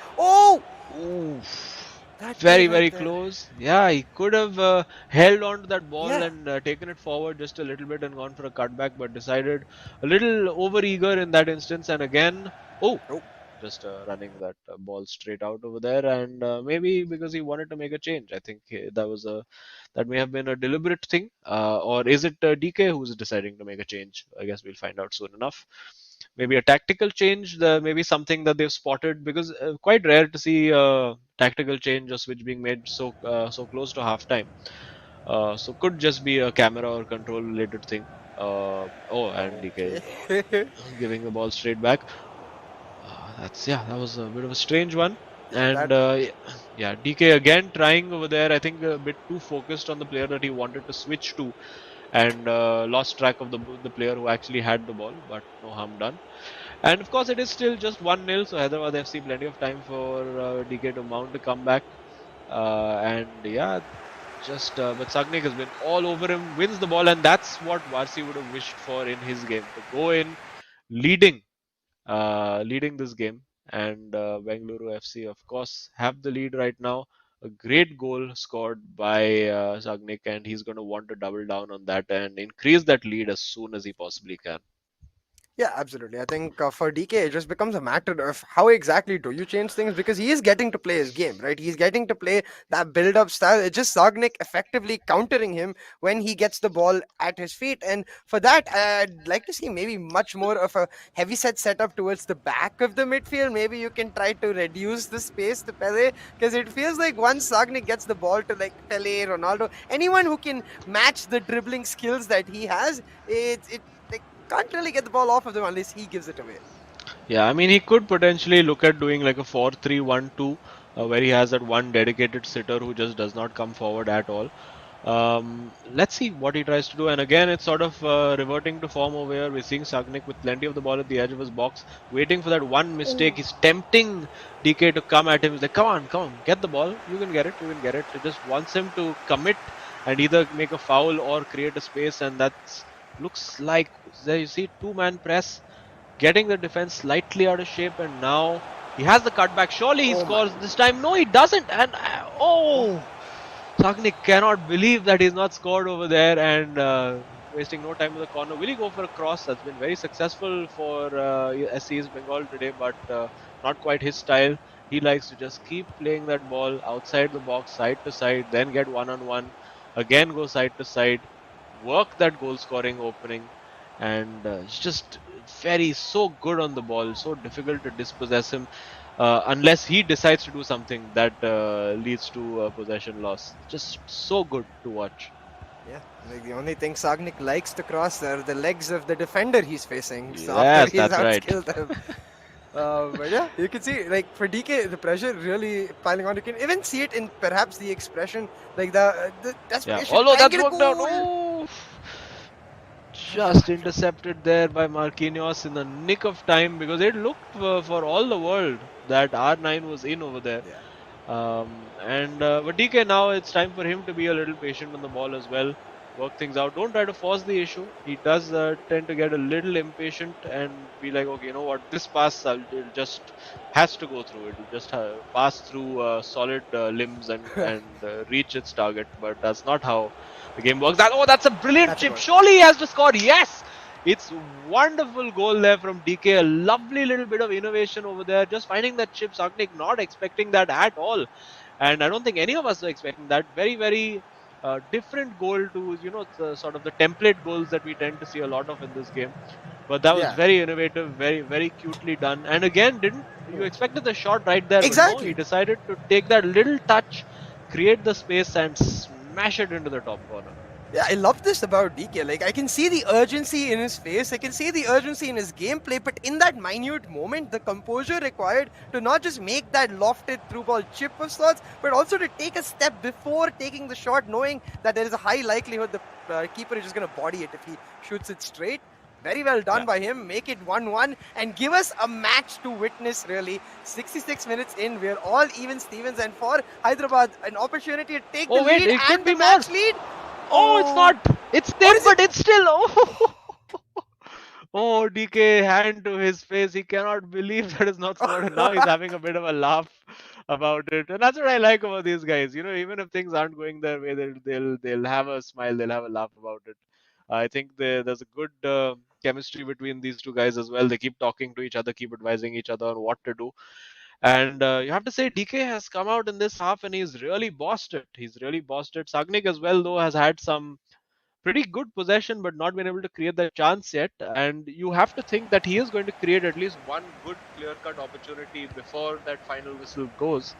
[SPEAKER 1] that play
[SPEAKER 2] Very,
[SPEAKER 1] right
[SPEAKER 2] very
[SPEAKER 1] there.
[SPEAKER 2] close. Yeah, he could have held on to that ball
[SPEAKER 1] Yeah.
[SPEAKER 2] and taken it forward just a little bit and gone for a cutback, but decided a little over eager in that instance. And again,
[SPEAKER 1] Oh.
[SPEAKER 2] just running that ball straight out over there, and maybe because he wanted to make a change. I think that may have been a deliberate thing, or is it DK who's deciding to make a change? I guess we'll find out soon enough. Maybe a tactical change, maybe something that they've spotted, because quite rare to see tactical change or switch being made so close to halftime. So could just be a camera or control related thing. And DK
[SPEAKER 1] Okay.
[SPEAKER 2] giving the ball straight back. That was a bit of a strange one.
[SPEAKER 1] Yeah,
[SPEAKER 2] And
[SPEAKER 1] that.
[SPEAKER 2] yeah, DK again trying over there. I think a bit too focused on the player that he wanted to switch to, and lost track of the player who actually had the ball. But no harm done. And of course, it is still just 1-0. So Hyderabad FC plenty of time for DK to mount a comeback. And yeah, but Sagnik has been all over him, wins the ball, and that's what Varsi would have wished for in his game, to go in leading leading this game. And Bengaluru FC, of course, have the lead right now. A great goal scored by Sagnik, and he's going to want to double down on that and increase that lead as soon as he possibly can.
[SPEAKER 1] Yeah, absolutely. I think for DK, it just becomes a matter of how exactly do you change things, because he is getting to play his game, right? He's getting to play that build up style. It's just Sagnik effectively countering him when he gets the ball at his feet. And for that, I'd like to see maybe much more of a heavy set setup towards the back of the midfield. Maybe you can try to reduce the space to Pele, because it feels like once Sagnik gets the ball to like Pele, Ronaldo, anyone who can match the dribbling skills that he has, it like can't really get the ball off of them unless he gives it away.
[SPEAKER 2] Yeah, I mean, he could potentially look at doing like a 4-3-1-2, where he has that one dedicated sitter who just does not come forward at all. Let's see what he tries to do. And again, it's sort of reverting to form over here. We're seeing Sagnik with plenty of the ball at the edge of his box, waiting for that one mistake. He's tempting DK to come at him. He's like, come on, get the ball. You can get it. He just wants him to commit and either make a foul or create a space. And that looks like, there you see, two-man press, getting the defense slightly out of shape, and now he has the cutback. Surely he scores this time. No, he doesn't. And Sagnik cannot believe that he's not scored over there and wasting no time in the corner. Will he go for a cross? That's been very successful for SC East Bengal today, but not quite his style. He likes to just keep playing that ball outside the box, side to side, then get one on one, again go side to side, work that goal scoring opening, and it's just so good on the ball, so difficult to dispossess him unless he decides to do something that leads to possession loss. Just so good to watch.
[SPEAKER 1] Yeah, like the only thing Sagnik likes to cross are the legs of the defender he's facing. So after
[SPEAKER 2] Yes,
[SPEAKER 1] he's
[SPEAKER 2] that's right.
[SPEAKER 1] outskilled them. But yeah, you can see, like, for DK, the pressure really piling on. You can even see it in perhaps the expression, like the
[SPEAKER 2] Yeah,
[SPEAKER 1] desperation.
[SPEAKER 2] although
[SPEAKER 1] Try and
[SPEAKER 2] that's
[SPEAKER 1] get a
[SPEAKER 2] worked out.
[SPEAKER 1] goal.
[SPEAKER 2] Oh, just intercepted there by Marquinhos in the nick of time because it looked for all the world that R9 was in over there.
[SPEAKER 1] Yeah.
[SPEAKER 2] But DK, now it's time for him to be a little patient on the ball as well, work things out. Don't try to force the issue. He does tend to get a little impatient and be like, okay, you know what, this pass it'll just has to go through. It'll just pass through solid limbs and reach its target. But that's not how the game works. That's a brilliant
[SPEAKER 1] That's a
[SPEAKER 2] chip.
[SPEAKER 1] goal.
[SPEAKER 2] Surely he has to score. Yes. It's wonderful goal there from DK. A lovely little bit of innovation over there. Just finding that chip. Sagnik not expecting that at all. And I don't think any of us were expecting that. Very different goal to, the, sort of the template goals that we tend to see a lot of in this game. But that was
[SPEAKER 1] Yeah.
[SPEAKER 2] very innovative, very cutely done. And again, didn't you expected the shot right there, but no, he
[SPEAKER 1] Exactly.
[SPEAKER 2] decided to take that little touch, create the space and smash it into the top corner.
[SPEAKER 1] Yeah, I love this about DK. Like, I can see the urgency in his face, I can see the urgency in his gameplay, but in that minute moment, the composure required to not just make that lofted through ball chip of sorts, but also to take a step before taking the shot, knowing that there is a high likelihood the keeper is just going to body it if he shoots it straight. Very well done
[SPEAKER 2] Yeah.
[SPEAKER 1] by him. Make it 1-1 and give us a match to witness, really. 66 minutes in, we're all even Stevens, and for Hyderabad, an opportunity to take the
[SPEAKER 2] Oh wait,
[SPEAKER 1] lead
[SPEAKER 2] it could
[SPEAKER 1] and
[SPEAKER 2] be
[SPEAKER 1] the match
[SPEAKER 2] more.
[SPEAKER 1] lead.
[SPEAKER 2] Oh, it's not. It's them,
[SPEAKER 1] is
[SPEAKER 2] but it's still. Oh, oh, DK hand to his face. He cannot believe that it's not scored, and now he's having a bit of a laugh about it. And that's what I like about these guys. Even if things aren't going their way, they'll have a smile. They'll have a laugh about it. I think there's a good chemistry between these two guys as well. They keep talking to each other, keep advising each other on what to do. And you have to say, DK has come out in this half and he's really bossed it. He's really bossed it. Sagnik as well, though, has had some pretty good possession but not been able to create that chance yet. And you have to think that he is going to create at least one good clear cut opportunity before that final whistle goes.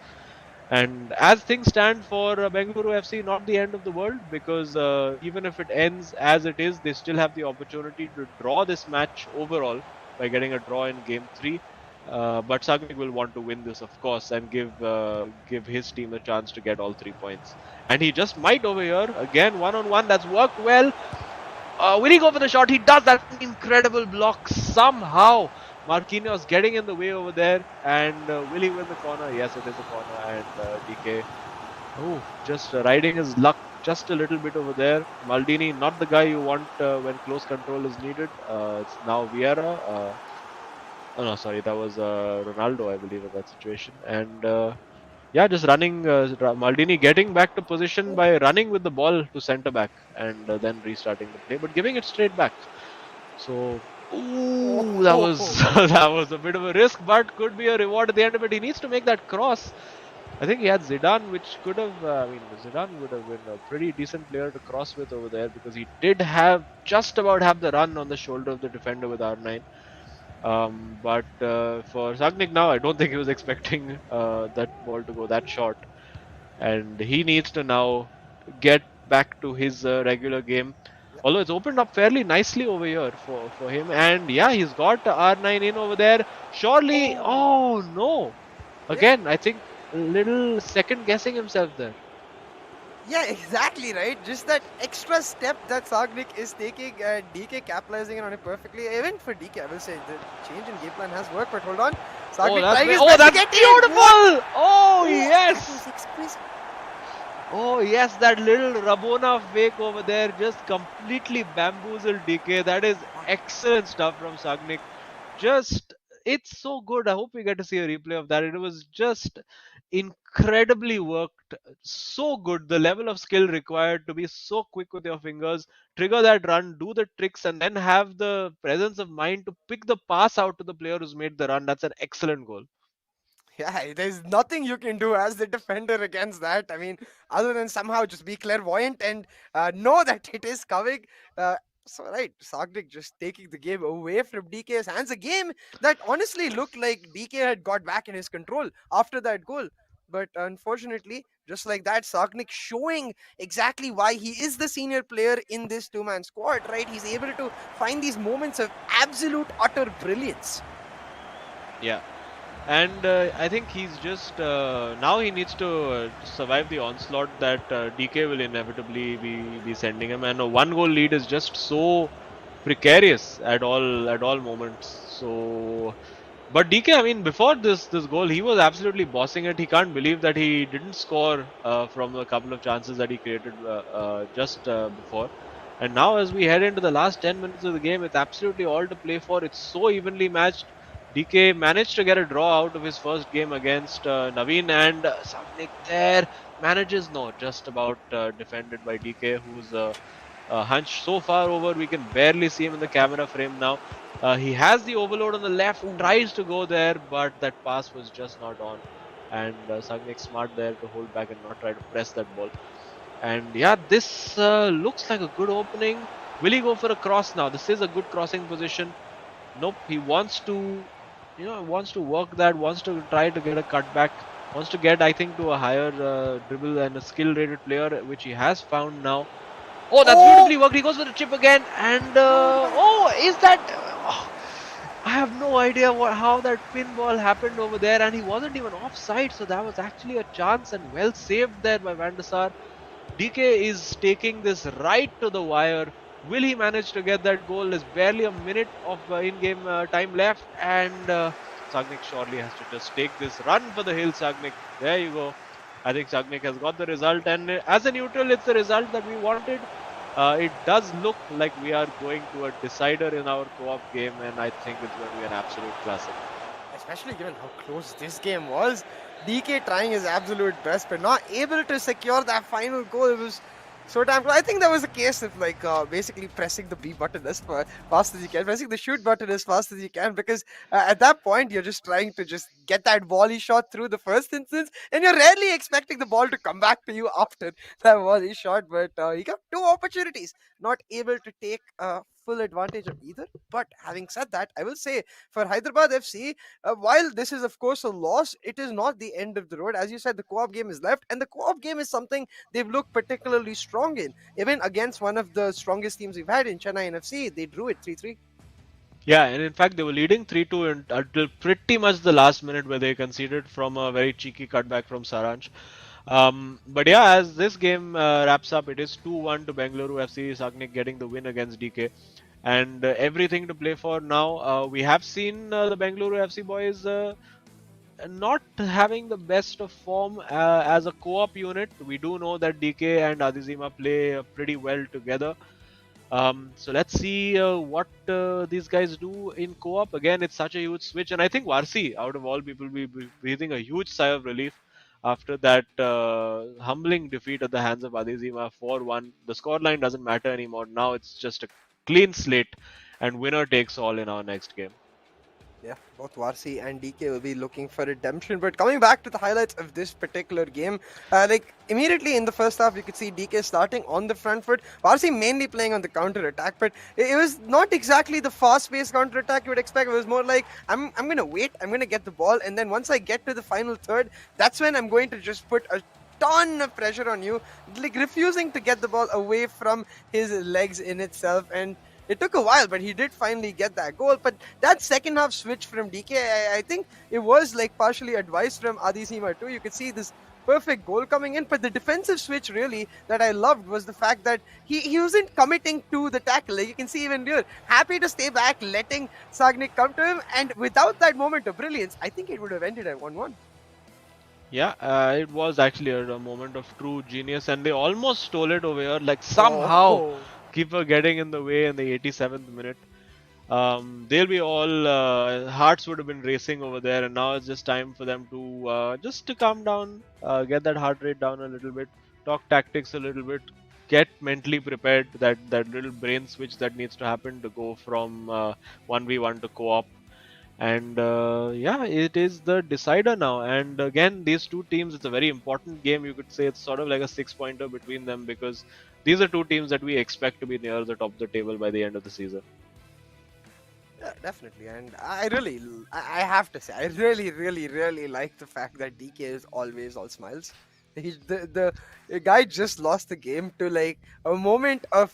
[SPEAKER 2] And as things stand for Bengaluru FC, not the end of the world, because even if it ends as it is, they still have the opportunity to draw this match overall by getting a draw in game 3. But Sagnik will want to win this, of course, and give his team the chance to get all 3 points. And he just might over here. Again, one-on-one, that's worked well. Will he go for the shot? He does that incredible block somehow. Marquinhos getting in the way over there, and will he win the corner? Yes, it is a corner, and DK, just riding his luck just a little bit over there. Maldini, not the guy you want when close control is needed. It's now Vieira. Oh no, sorry, that was Ronaldo, I believe, in that situation. And yeah, just running. Maldini getting back to position by running with the ball to centre back and then restarting the play, but giving it straight back. So, that was that was a bit of a risk, but could be a reward at the end of it. He needs to make that cross. I think he had Zidane, which could have. Zidane would have been a pretty decent player to cross with over there because he did just about have the run on the shoulder of the defender with R9. But for Sagnik now, I don't think he was expecting that ball to go that short, and he needs to now get back to his regular game. Although it's opened up fairly nicely over here for him, and yeah, he's got R9 in over there. Surely, oh no! Again, I think a little second guessing himself there.
[SPEAKER 1] Yeah, exactly right. Just that extra step that Sagnik is taking, DK capitalizing on it perfectly. Even for DK, I will say the change in game plan has worked. But hold on, Sagnik trying his best to
[SPEAKER 2] that's
[SPEAKER 1] get
[SPEAKER 2] beautiful!
[SPEAKER 1] in.
[SPEAKER 2] Oh
[SPEAKER 1] That
[SPEAKER 2] yes!
[SPEAKER 1] was exquisite.
[SPEAKER 2] Oh yes, that little Rabona fake over there just completely bamboozled DK. That is excellent stuff from Sagnik. Just it's so good. I hope we get to see a replay of that. It was just incredibly worked, so good. The level of skill required to be so quick with your fingers, trigger that run, do the tricks, and then have the presence of mind to pick the pass out to the player who's made the run. That's an excellent goal.
[SPEAKER 1] Yeah, there's nothing you can do as the defender against that. I mean, other than somehow just be clairvoyant and know that it is coming. Uh, so right, Sagnik just taking the game away from DK's hands. A game that honestly looked like DK had got back in his control after that goal. But unfortunately, just like that, Sagnik showing exactly why he is the senior player in this two-man squad, right? He's able to find these moments of absolute utter brilliance.
[SPEAKER 2] Yeah. And I think he's just now he needs to survive the onslaught that DK will inevitably be sending him. And a one goal lead is just so precarious at all moments. So, but DK, I mean, before this goal, he was absolutely bossing it. He can't believe that he didn't score from a couple of chances that he created just before. And now, as we head into the last 10 minutes of the game, it's absolutely all to play for. It's so evenly matched. DK managed to get a draw out of his first game against Naveen, and Savnik there manages just about defended by DK, who's hunched so far over we can barely see him in the camera frame now. He has the overload on the left, tries to go there, but that pass was just not on, and Savnik smart there to hold back and not try to press that ball. And yeah, this looks like a good opening. Will he go for a cross now? This is a good crossing position. Nope, he wants to wants to work that, wants to try to get a cutback, wants to get, I think, to a higher dribble and a skill rated player, which he has found now. Oh, that's beautifully worked. He goes for the chip again, and is that? I have no idea how that pinball happened over there, and he wasn't even offside, so that was actually a chance and well saved there by Van der Sar. DK is taking this right to the wire. Will he manage to get that goal? There's barely a minute of in-game time left, and Sagnik surely has to just take this run for the hill. Sagnik, there you go. I think Sagnik has got the result, and as a neutral, it's the result that we wanted. It does look like we are going to a decider in our co-op game, and I think it's going to be an absolute classic.
[SPEAKER 1] Especially given how close this game was. DK trying his absolute best, but not able to secure that final goal. It was so damn close. I think that was a case of like basically pressing the B button as fast as you can, pressing the shoot button as fast as you can, because at that point you're just trying to just get that volley shot through the first instance, and you're rarely expecting the ball to come back to you after that volley shot. But he got two opportunities, not able to take full advantage of either. But having said that, I will say for Hyderabad FC, while this is of course a loss, it is not the end of the road. As you said, the co-op game is left, and the co-op game is something they've looked particularly strong in. Even against one of the strongest teams we've had in Chennai NFC, they drew it 3-3.
[SPEAKER 2] Yeah, and in fact, they were leading 3-2 until pretty much the last minute, where they conceded from a very cheeky cutback from Saransh. But yeah, as this game wraps up, it is 2-1 to Bengaluru FC. Sagnik getting the win against DK. And everything to play for now. We have seen the Bengaluru FC boys not having the best of form as a co-op unit. We do know that DK and Adizima play pretty well together. So let's see what these guys do in co-op. Again, it's such a huge switch, and I think Varsi, out of all people, will be breathing a huge sigh of relief after that humbling defeat at the hands of Adizima 4-1. The scoreline doesn't matter anymore. Now it's just a clean slate, and winner takes all in our next game.
[SPEAKER 1] Yeah, both Varsi and DK will be looking for redemption. But coming back to the highlights of this particular game, like immediately in the first half, you could see DK starting on the front foot, Varsi mainly playing on the counter attack. But it was not exactly the fast-paced counter attack you would expect. It was more like I'm gonna wait, I'm gonna get the ball, and then once I get to the final third, that's when I'm going to just put a ton of pressure on you, like refusing to get the ball away from his legs in itself. And it took a while, but he did finally get that goal. But that second half switch from DK, I think it was like partially advice from Adizima too. You could see this perfect goal coming in, but the defensive switch really that I loved was the fact that he wasn't committing to the tackle. Like you can see even here, happy to stay back, letting Sagnik come to him, and without that moment of brilliance, I think it would have ended at 1-1.
[SPEAKER 2] Yeah, it was actually a moment of true genius, and they almost stole it over here. Like somehow, keeper getting in the way in the 87th minute. they'll be all hearts would have been racing over there, and now it's just time for them to just to calm down, get that heart rate down a little bit, talk tactics a little bit, get mentally prepared. That little brain switch that needs to happen to go from 1v1 to co-op. And yeah, it is the decider now. And again, these two teams, it's a very important game. You could say it's sort of like a 6-pointer between them, because these are two teams that we expect to be near the top of the table by the end of the season.
[SPEAKER 1] Yeah, definitely. And I have to say, I really like the fact that DK is always all smiles. The guy just lost the game to like a moment of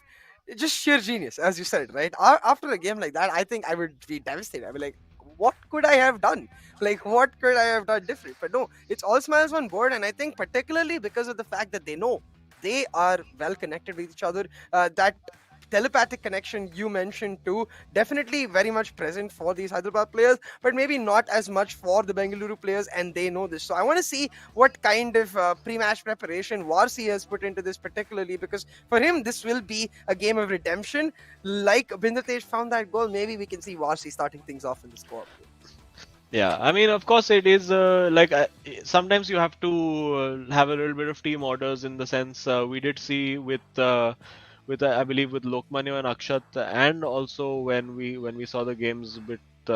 [SPEAKER 1] just sheer genius, as you said, right? After a game like that, I think I would be devastated. I'd be like, what could I have done? Like, what could I have done different? But no, it's all smiles on board. And I think particularly because of the fact that they know they are well connected with each other, that telepathic connection you mentioned too, definitely very much present for these Hyderabad players, but maybe not as much for the Bengaluru players, and they know this. So I want to see what kind of pre-match preparation Varsi has put into this particularly, because for him this will be a game of redemption. Like Bindatesh found that goal, maybe we can see Varsi starting things off in the score.
[SPEAKER 2] Yeah, I mean, of course, it is sometimes you have to have a little bit of team orders, in the sense we did see with I believe with Lokmanya and Akshat, and also when we saw the games with V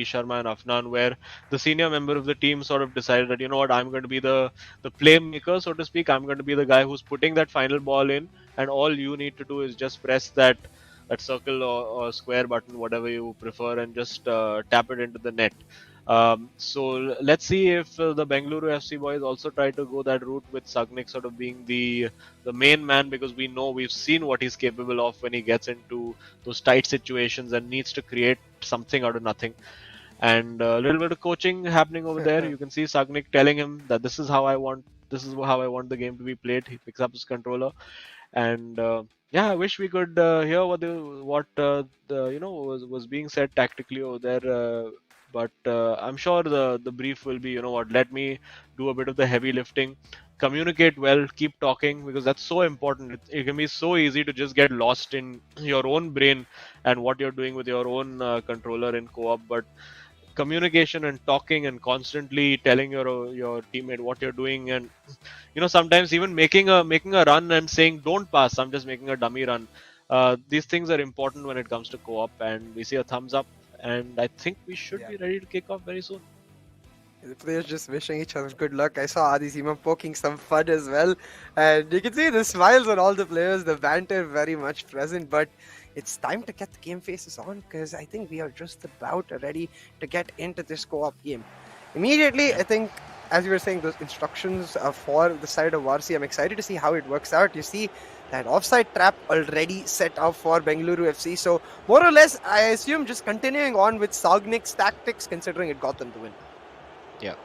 [SPEAKER 2] Sharma and Afnan, where the senior member of the team sort of decided that, you know what, I'm going to be the playmaker, so to speak. I'm going to be the guy who's putting that final ball in, and all you need to do is just press that circle or square button, whatever you prefer, and just tap it into the net. So let's see if the Bengaluru FC boys also try to go that route, with Sagnik sort of being the main man, because we've seen what he's capable of when he gets into those tight situations and needs to create something out of nothing. And a little bit of coaching happening over there. You can see Sagnik telling him that this is how I want the game to be played. He picks up his controller, and yeah, I wish we could hear what was being said tactically over there. But I'm sure the brief will be, you know what, let me do a bit of the heavy lifting, communicate well, keep talking, because that's so important. It can be so easy to just get lost in your own brain and what you're doing with your own controller in co-op. But communication and talking and constantly telling your teammate what you're doing, and sometimes even making a run and saying don't pass, I'm just making a dummy run. These things are important when it comes to co-op, and we see a thumbs up, and I think we should be ready to kick off very soon.
[SPEAKER 1] The players just wishing each other good luck. I saw Adi Seema poking some fun as well. And you can see the smiles on all the players, the banter very much present. But it's time to get the game faces on, because I think we are just about ready to get into this co-op game. Immediately, I think, as you were saying, those instructions for the side of Varsi, I'm excited to see how it works out. You see that offside trap already set up for Bengaluru FC. So more or less, I assume just continuing on with Sagnik's tactics, considering it got them the win.
[SPEAKER 2] Yeah.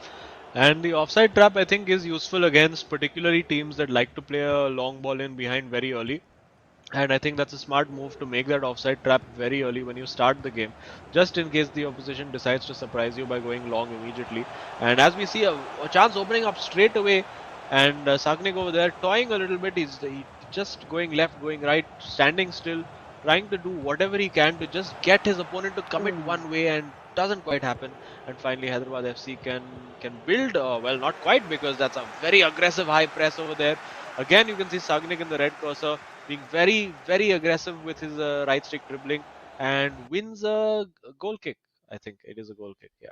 [SPEAKER 2] And the offside trap, I think, is useful against particularly teams that like to play a long ball in behind very early. And I think that's a smart move to make that offside trap very early when you start the game, just in case the opposition decides to surprise you by going long immediately. And as we see a chance opening up straight away, and Sagnik over there toying a little bit, he's just going left, going right, standing still, trying to do whatever he can to just get his opponent to commit one way, and doesn't quite happen. And finally Hyderabad FC can build, well, not quite, because that's a very aggressive high press over there. Again, you can see Sagnik in the red cursor being very, very aggressive with his right stick dribbling, and wins a goal kick. I think it is a goal kick, yeah.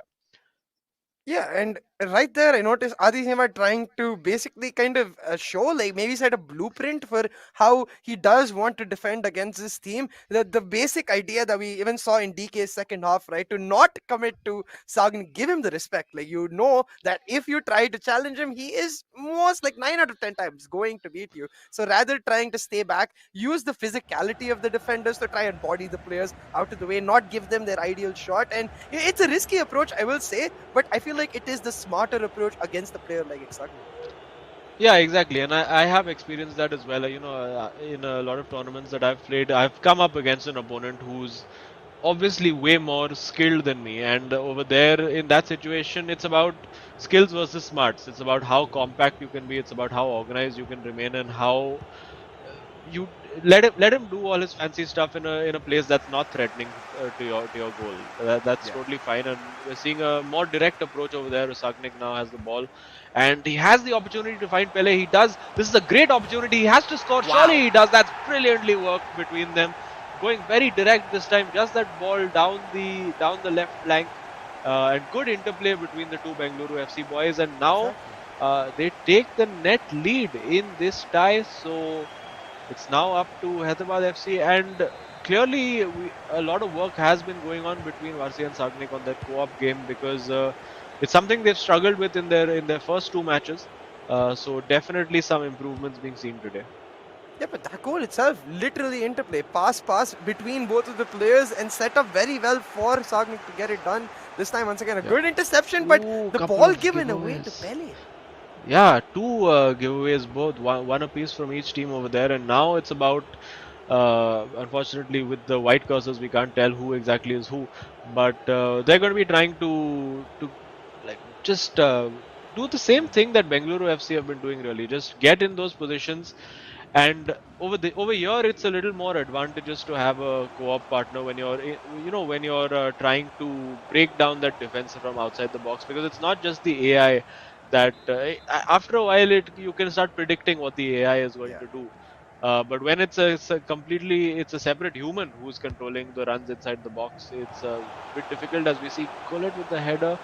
[SPEAKER 1] Yeah, and right there, I noticed Adi Sema trying to basically kind of show, like maybe set a blueprint for how he does want to defend against this team. The basic idea that we even saw in DK's second half, right? To not commit to Sagnik, give him the respect. Like, you know that if you try to challenge him, he is most like 9 out of 10 times going to beat you. So rather trying to stay back, use the physicality of the defenders to try and body the players out of the way, not give them their ideal shot. And it's a risky approach, I will say, but I feel like it is the smarter approach against a player like Sagnik.
[SPEAKER 2] Yeah, exactly, and I have experienced that as well. In a lot of tournaments that I've played, I've come up against an opponent who's obviously way more skilled than me, and over there in that situation, it's about skills versus smarts. It's about how compact you can be, it's about how organized you can remain, and how let him do all his fancy stuff in a place that's not threatening to your goal. That's
[SPEAKER 1] Yeah.
[SPEAKER 2] totally fine, and we're seeing a more direct approach over there. Sagnik now has the ball, and he has the opportunity to find Pele. He does. This is a great opportunity. He has to score. Surely
[SPEAKER 1] Wow.
[SPEAKER 2] he does. That's brilliantly worked between them, going very direct this time. Just that ball down the left flank, and good interplay between the two Bengaluru FC boys. And now
[SPEAKER 1] Exactly.
[SPEAKER 2] they take the net lead in this tie. So it's now up to Hyderabad FC, and clearly a lot of work has been going on between Varsi and Sagnik on that co-op game, because it's something they've struggled with in their first two matches. So definitely some improvements being seen today.
[SPEAKER 1] Yeah, but that goal itself, literally interplay, pass between both of the players and set up very well for Sagnik to get it done. This time, once again, a good interception, but
[SPEAKER 2] Ooh,
[SPEAKER 1] the
[SPEAKER 2] couple
[SPEAKER 1] ball
[SPEAKER 2] of
[SPEAKER 1] given away to
[SPEAKER 2] giveaways.
[SPEAKER 1] Pele.
[SPEAKER 2] Yeah, two giveaways, both one apiece from each team over there, and now it's about. Unfortunately, with the white cursors, we can't tell who exactly is who, but they're going to be trying to like just do the same thing that Bengaluru FC have been doing. Really, just get in those positions, and over here, it's a little more advantageous to have a co-op partner when you're trying to break down that defense from outside the box, because it's not just the AI that after a while you can start predicting what the AI is going
[SPEAKER 1] Yeah.
[SPEAKER 2] to do. But when it's a separate human who's controlling the runs inside the box, it's a bit difficult, as we see Gullit with the header.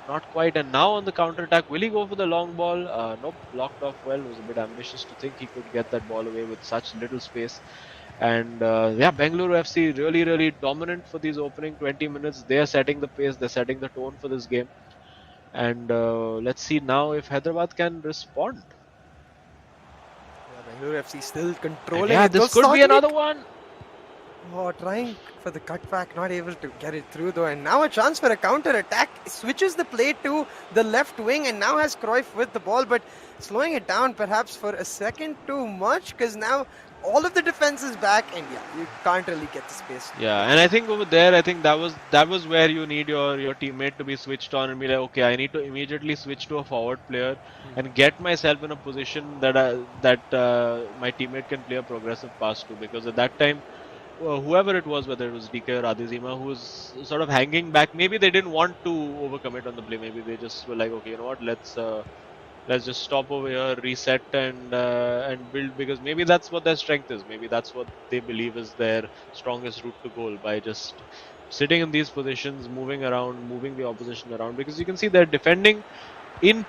[SPEAKER 2] Not quite. And now on the counter attack, will he go for the long ball? Nope, blocked off well. It was a bit ambitious to think he could get that ball away with such little space. And yeah, Bengaluru FC really, really dominant for these opening 20 minutes. They are setting the pace, they're setting the tone for this game. And let's see now if Hyderabad can respond.
[SPEAKER 1] Yeah, Bengaluru FC still
[SPEAKER 2] And
[SPEAKER 1] controlling
[SPEAKER 2] yeah,
[SPEAKER 1] it. Though
[SPEAKER 2] this could be another
[SPEAKER 1] Sagnik,
[SPEAKER 2] one.
[SPEAKER 1] oh, trying for the cutback, not able to get it through though. And now a chance for a counter attack. Switches the play to the left wing and now has Cruyff with the ball, but slowing it down perhaps for a second too much, because now all of the defense is back and yeah, you can't really get the space.
[SPEAKER 2] Yeah, and I think over there, I think that was where you need your teammate to be switched on and be like, okay, I need to immediately switch to a forward player and get myself in a position that my teammate can play a progressive pass to, because at that time, whoever it was, whether it was DK or Adizima, who was sort of hanging back, maybe they didn't want to overcommit on the play. Maybe they just were like, okay, you know what, let's just stop over here, reset, and build, because maybe that's what their strength is. Maybe that's what they believe is their strongest route to goal, by just sitting in these positions, moving around, moving the opposition around. Because you can see they're defending in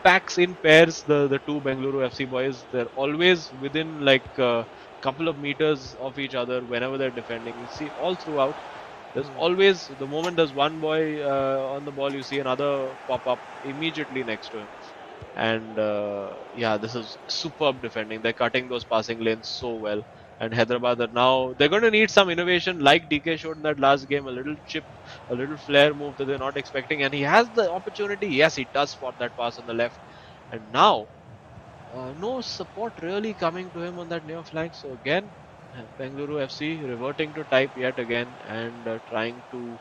[SPEAKER 2] packs, in pairs. The two Bengaluru FC boys, they're always within like a couple of meters of each other whenever they're defending. You see all throughout. There's always, the moment there's one boy on the ball, you see another pop up immediately next to him. And yeah, this is superb defending. They're cutting those passing lanes so well. And Hyderabad they're going to need some innovation, like DK showed in that last game. A little chip, a little flare move that they're not expecting, and he has the opportunity. Yes, he does spot that pass on the left, and now no support really coming to him on that near flank. So again, Bengaluru FC reverting to type yet again, and trying to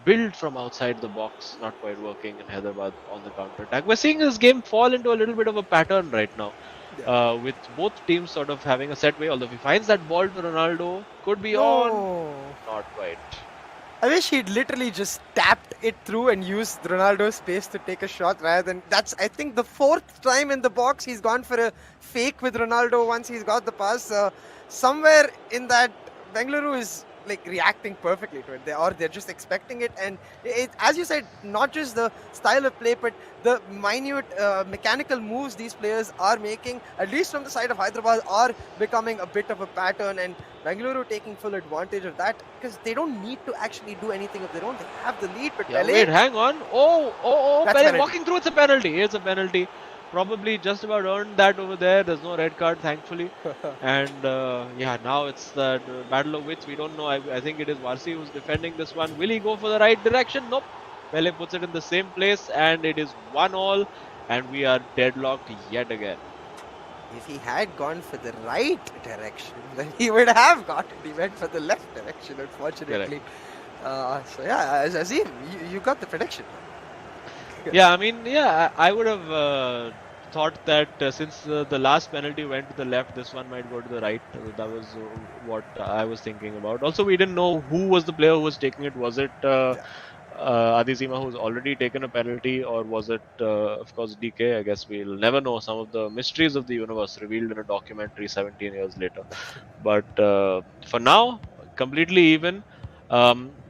[SPEAKER 2] build from outside the box, not quite working in Hyderabad on the counter attack. We're seeing this game fall into a little bit of a pattern right now, with both teams sort of having a set way. Although if he finds that ball to Ronaldo, could be on.
[SPEAKER 1] No.
[SPEAKER 2] Not quite.
[SPEAKER 1] I wish he'd literally just tapped it through and used Ronaldo's space to take a shot rather than. That's, I think, the fourth time in the box he's gone for a fake with Ronaldo once he's got the pass. Somewhere in that, Bengaluru is like reacting perfectly to it. They're just expecting it, and as you said, not just the style of play, but the minute mechanical moves these players are making, at least from the side of Hyderabad, are becoming a bit of a pattern, and Bengaluru taking full advantage of that, because they don't need to actually do anything of their own. They have the lead, but
[SPEAKER 2] Yeah,
[SPEAKER 1] Pele,
[SPEAKER 2] wait, hang on. Oh,
[SPEAKER 1] That's
[SPEAKER 2] Pele
[SPEAKER 1] penalty.
[SPEAKER 2] walking through. It's a penalty. It's a penalty. Probably just about earned that over there. There's no red card, thankfully. And yeah, now it's the battle of wits. We don't know. I think it is Varsi who's defending this one. Will he go for the right direction? Nope. Pele puts it in the same place, and it is 1-1, and we are deadlocked yet again.
[SPEAKER 1] if he had gone for the right direction, then he would have got it. He went for the left direction, unfortunately. So yeah, Azim, you got the prediction.
[SPEAKER 2] Yeah, I mean, yeah, I would have thought that since the last penalty went to the left, this one might go to the right. That was what I was thinking about. Also, we didn't know who was the player who was taking it. Was it Adizima who's already taken a penalty, or was it, of course, DK? I guess we'll never know. Some of the mysteries of the universe revealed in a documentary 17 years later. But for now, completely even.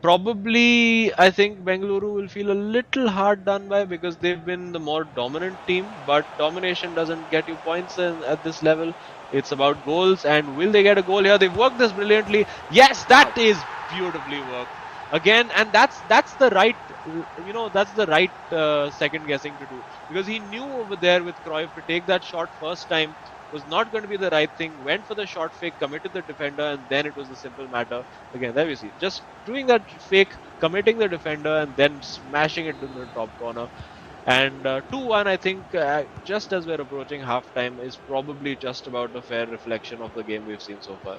[SPEAKER 2] Probably, I think Bengaluru will feel a little hard done by because they've been the more dominant team. But domination doesn't get you points at this level. It's about goals, and will they get a goal here? They've worked this brilliantly. Yes, that is beautifully worked again, and that's the right, that's the right second guessing to do, because he knew over there with Cruyff to take that shot first time was not going to be the right thing. Went for the short fake, committed the defender, and then it was a simple matter. Again, there we see just doing that fake, committing the defender, and then smashing it in the top corner. And 2-1, I think, just as we're approaching halftime, is probably just about a fair reflection of the game we've seen so far.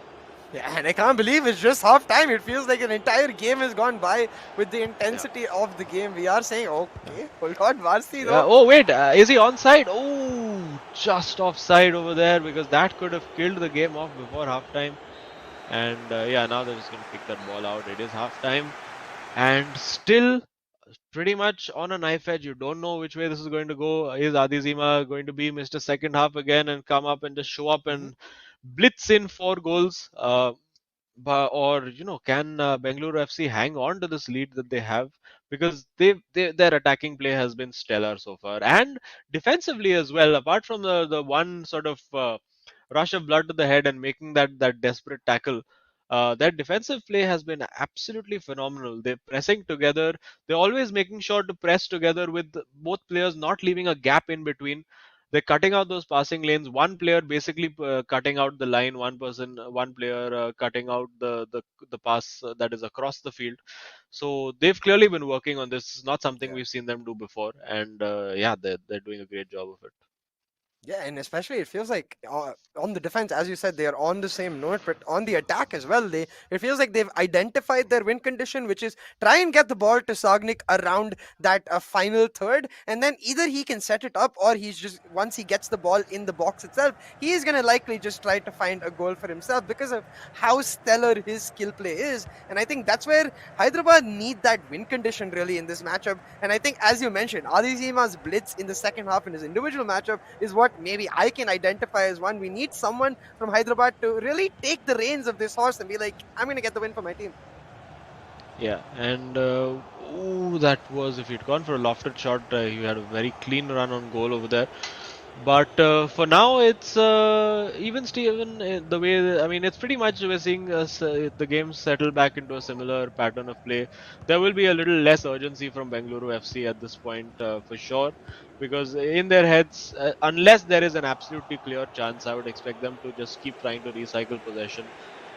[SPEAKER 1] Yeah, and I can't believe it's just half time. It feels like an entire game has gone by with the intensity of the game. We are saying, okay, hold on, Varsi
[SPEAKER 2] Yeah.
[SPEAKER 1] though.
[SPEAKER 2] Oh wait, is he onside? Oh, just offside over there, because that could have killed the game off before halftime. And yeah, now they're just going to pick that ball out. It is halftime, and still pretty much on a knife edge. You don't know which way this is going to go. Is Adizima going to be Mr. Second Half again and come up and just show up and blitz in 4 goals? Or can Bengaluru FC hang on to this lead that they have, because their attacking play has been stellar so far, and defensively as well. Apart from the one sort of rush of blood to the head and making that desperate tackle, their defensive play has been absolutely phenomenal. They're pressing together. They're always making sure to press together with both players not leaving a gap in between. They're cutting out those passing lanes. One player basically cutting out the line. One player cutting out the pass that is across the field. So they've clearly been working on this. It's not something we've seen them do before, and yeah, they're doing a great job of it.
[SPEAKER 1] Yeah, and especially it feels like on the defense, as you said, they are on the same note, but on the attack as well, it feels like they've identified their win condition, which is try and get the ball to Sagnik around that final third, and then either he can set it up, or he's just, once he gets the ball in the box itself, he is going to likely just try to find a goal for himself because of how stellar his skill play is. And I think that's where Hyderabad need that win condition really in this matchup. And I think, as you mentioned, Adizima's blitz in the second half in his individual matchup is what maybe I can identify as one. We need someone from Hyderabad to really take the reins of this horse and be like, I'm going to get the win for my team.
[SPEAKER 2] Yeah, and ooh, that was, if he'd gone for a lofted shot, he had a very clean run on goal over there. But for now, it's even Steven, the way, I mean, it's pretty much we're seeing the game settle back into a similar pattern of play. There will be a little less urgency from Bengaluru FC at this point, for sure, because in their heads, unless there is an absolutely clear chance, I would expect them to just keep trying to recycle possession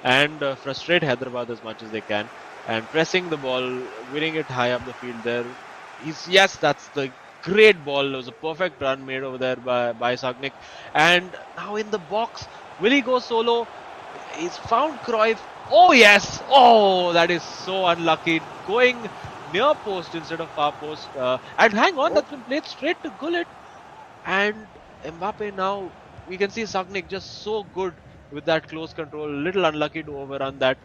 [SPEAKER 2] and frustrate Hyderabad as much as they can, and pressing the ball, winning it high up the field there. Yes, that's the great ball. It was a perfect run made over there by Sagnik. And now in the box, will he go solo? He's found Cruyff. Oh yes! Oh, that is so unlucky. Going near post instead of far post. And hang on, that's been played straight to Gullit. And Mbappe now, we can see Sagnik just so good with that close control. A little unlucky to overrun that.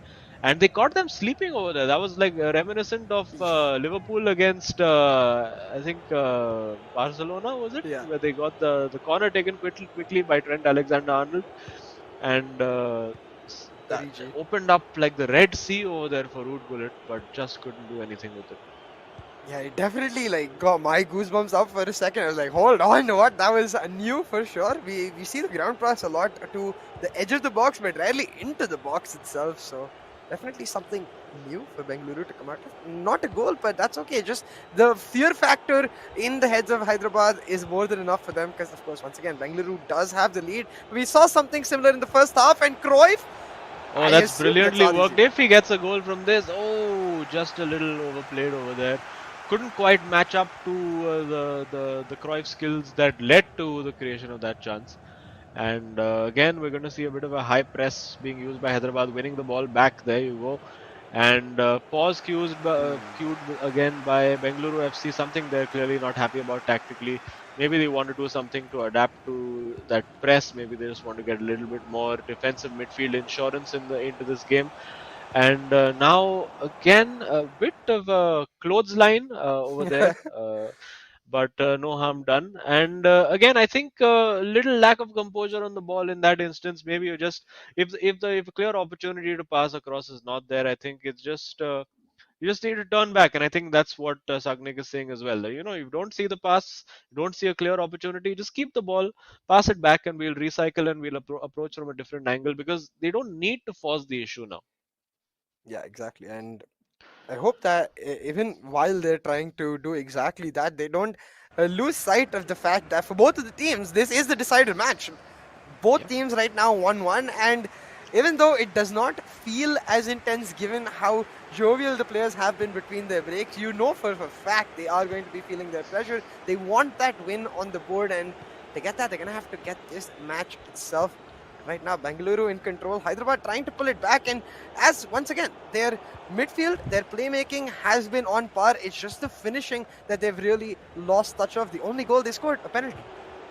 [SPEAKER 2] And they caught them sleeping over there. That was like reminiscent of Liverpool against, I think, Barcelona, was it?
[SPEAKER 1] Yeah.
[SPEAKER 2] Where they got the corner taken quickly by Trent Alexander-Arnold. And that
[SPEAKER 1] Origi.
[SPEAKER 2] opened up like the Red Sea over there for Ruud Gullit, but just couldn't do anything with it.
[SPEAKER 1] Yeah, it definitely like got my goosebumps up for a second. I was like, hold on, what? That was new for sure. We see the ground pass a lot to the edge of the box, but rarely into the box itself. So definitely something new for Bengaluru to come out of. Not a goal, but that's okay. Just the fear factor in the heads of Hyderabad is more than enough for them, because of course, once again, Bengaluru does have the lead. We saw something similar in the first half, and Cruyff.
[SPEAKER 2] Oh, that's brilliantly worked. If he gets a goal from this, oh, just a little overplayed over there. Couldn't quite match up to the Cruyff skills that led to the creation of that chance. And again, we're going to see a bit of a high press being used by Hyderabad, winning the ball back. There you go. And pause queued again by Bengaluru FC, something they're clearly not happy about tactically. Maybe they want to do something to adapt to that press. Maybe they just want to get a little bit more defensive midfield insurance into this game. And now again a bit of a clothesline over there. But no harm done. And again, I think little lack of composure on the ball in that instance. Maybe you just if a clear opportunity to pass across is not there, I think it's just you just need to turn back. And I think that's what Sagnik is saying as well. You know, you don't see the pass, you don't see a clear opportunity, just keep the ball, pass it back, and we'll recycle and we'll approach from a different angle because they don't need to force the issue now.
[SPEAKER 1] Yeah, exactly. And I hope that even while they're trying to do exactly that, they don't lose sight of the fact that for both of the teams, this is the decided match. Both
[SPEAKER 2] Yeah.
[SPEAKER 1] teams right now 1-1, and even though it does not feel as intense given how jovial the players have been between their breaks, you know for a fact they are going to be feeling their pressure. They want that win on the board, and to get that, they're going to have to get this match itself. Right now, Bengaluru in control, Hyderabad trying to pull it back, and as once again, their midfield, their playmaking has been on par. It's just the finishing that they've really lost touch of. The only goal they scored, a penalty.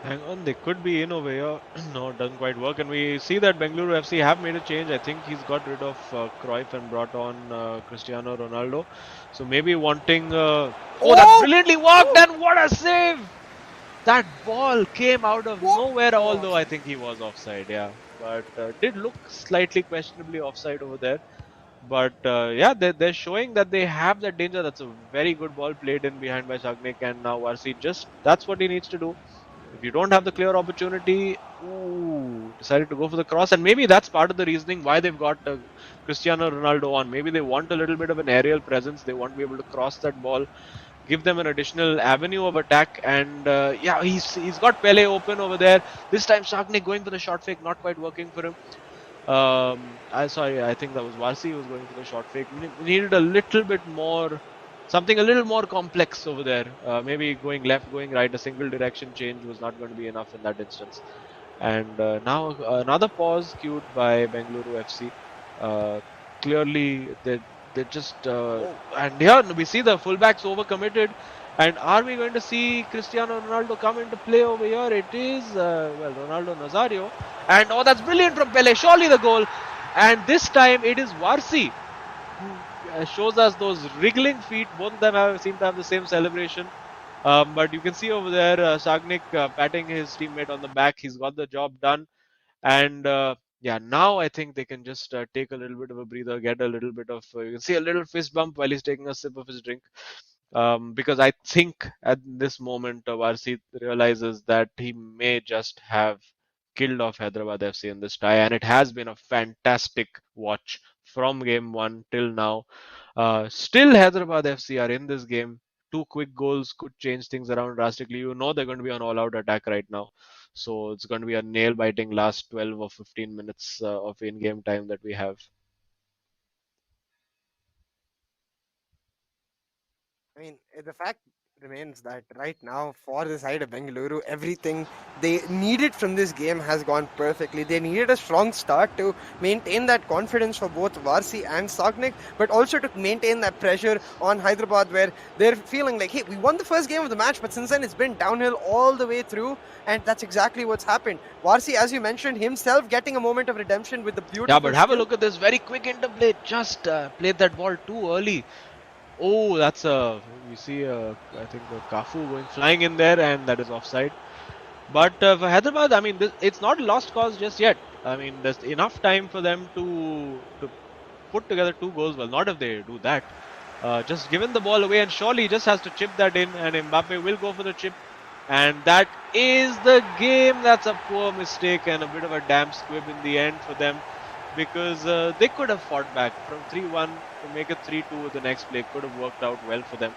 [SPEAKER 2] Hang on, they could be in over here. No, it doesn't quite work. And we see that Bengaluru FC have made a change. I think he's got rid of Cruyff and brought on Cristiano Ronaldo. So maybe wanting. Oh, that's brilliantly worked! And what a save! That ball came out of nowhere, although I think he was offside, yeah. But did look slightly questionably offside over there. But yeah, they're showing that they have that danger. That's a very good ball played in behind by Sagnik, and now Varsi just that's what he needs to do. If you don't have the clear opportunity, decided to go for the cross, and maybe that's part of the reasoning why they've got Cristiano Ronaldo on. Maybe they want a little bit of an aerial presence. They want to be able to cross that ball, give them an additional avenue of attack, and yeah, he's got Pele open over there. This time Sagnik going for the shot fake, not quite working for him. I think that was Varsi who was going for the shot fake. We needed a little bit more, something a little more complex over there. Maybe going left, going right, a single direction change was not going to be enough in that instance. And now another pause queued by Bengaluru FC. Clearly, they just and here we see the fullbacks overcommitted. And are we going to see Cristiano Ronaldo come into play over here? It is well, Ronaldo Nazario, and oh, that's brilliant from Pele. Surely the goal. And this time it is Varsi who shows us those wriggling feet. Both of them seem to have the same celebration. But you can see over there Sagnik patting his teammate on the back. He's got the job done. And yeah, now I think they can just take a little bit of a breather, get a little bit of, you can see a little fist bump while he's taking a sip of his drink. Because I think at this moment, Varsi realizes that he may just have killed off Hyderabad FC in this tie, and it has been a fantastic watch from game one till now. Still, Hyderabad FC are in this game. Two quick goals could change things around drastically. You know they're going to be on all-out attack right now, so it's going to be a nail-biting last 12 or 15 minutes of in-game time that we have.
[SPEAKER 1] I mean, the fact remains that right now, for the side of Bengaluru, everything they needed from this game has gone perfectly. They needed a strong start to maintain that confidence for both Varsi and Sagnik, but also to maintain that pressure on Hyderabad, where they're feeling like, hey, we won the first game of the match, but since then it's been downhill all the way through, and that's exactly what's happened. Varsi, as you mentioned, himself getting a moment of redemption with the beautiful.
[SPEAKER 2] Yeah, but have a look at this very quick interplay. Just played that ball too early. Oh, that's you see, I think Kafu going flying in there, and that is offside. But for Hyderabad, I mean, it's not a lost cause just yet. I mean, there's enough time for them to put together two goals. Well, not if they do that. Just giving the ball away, and surely he just has to chip that in, and Mbappe will go for the chip. And that is the game. That's a poor mistake and a bit of a damn squib in the end for them, because they could have fought back from 3-1 to make it 3-2 with the next play. Could have worked out well for them.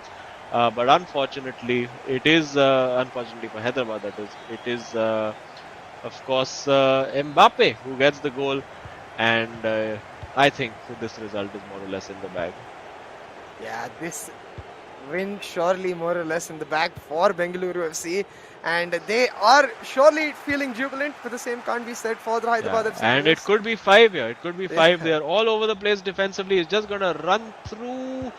[SPEAKER 2] But unfortunately, it is, unfortunately for Hyderabad, that is, it is, of course, Mbappe who gets the goal. And I think this result is more or less in the bag.
[SPEAKER 1] Yeah, this win surely more or less in the bag for Bengaluru FC, and they are surely feeling jubilant, but the same can't be said for the Hyderabad
[SPEAKER 2] Yeah,
[SPEAKER 1] FC
[SPEAKER 2] and it
[SPEAKER 1] players.
[SPEAKER 2] could be 5 here. It could be 5.
[SPEAKER 1] Yeah.
[SPEAKER 2] They are all over the place defensively. He's just going to run through.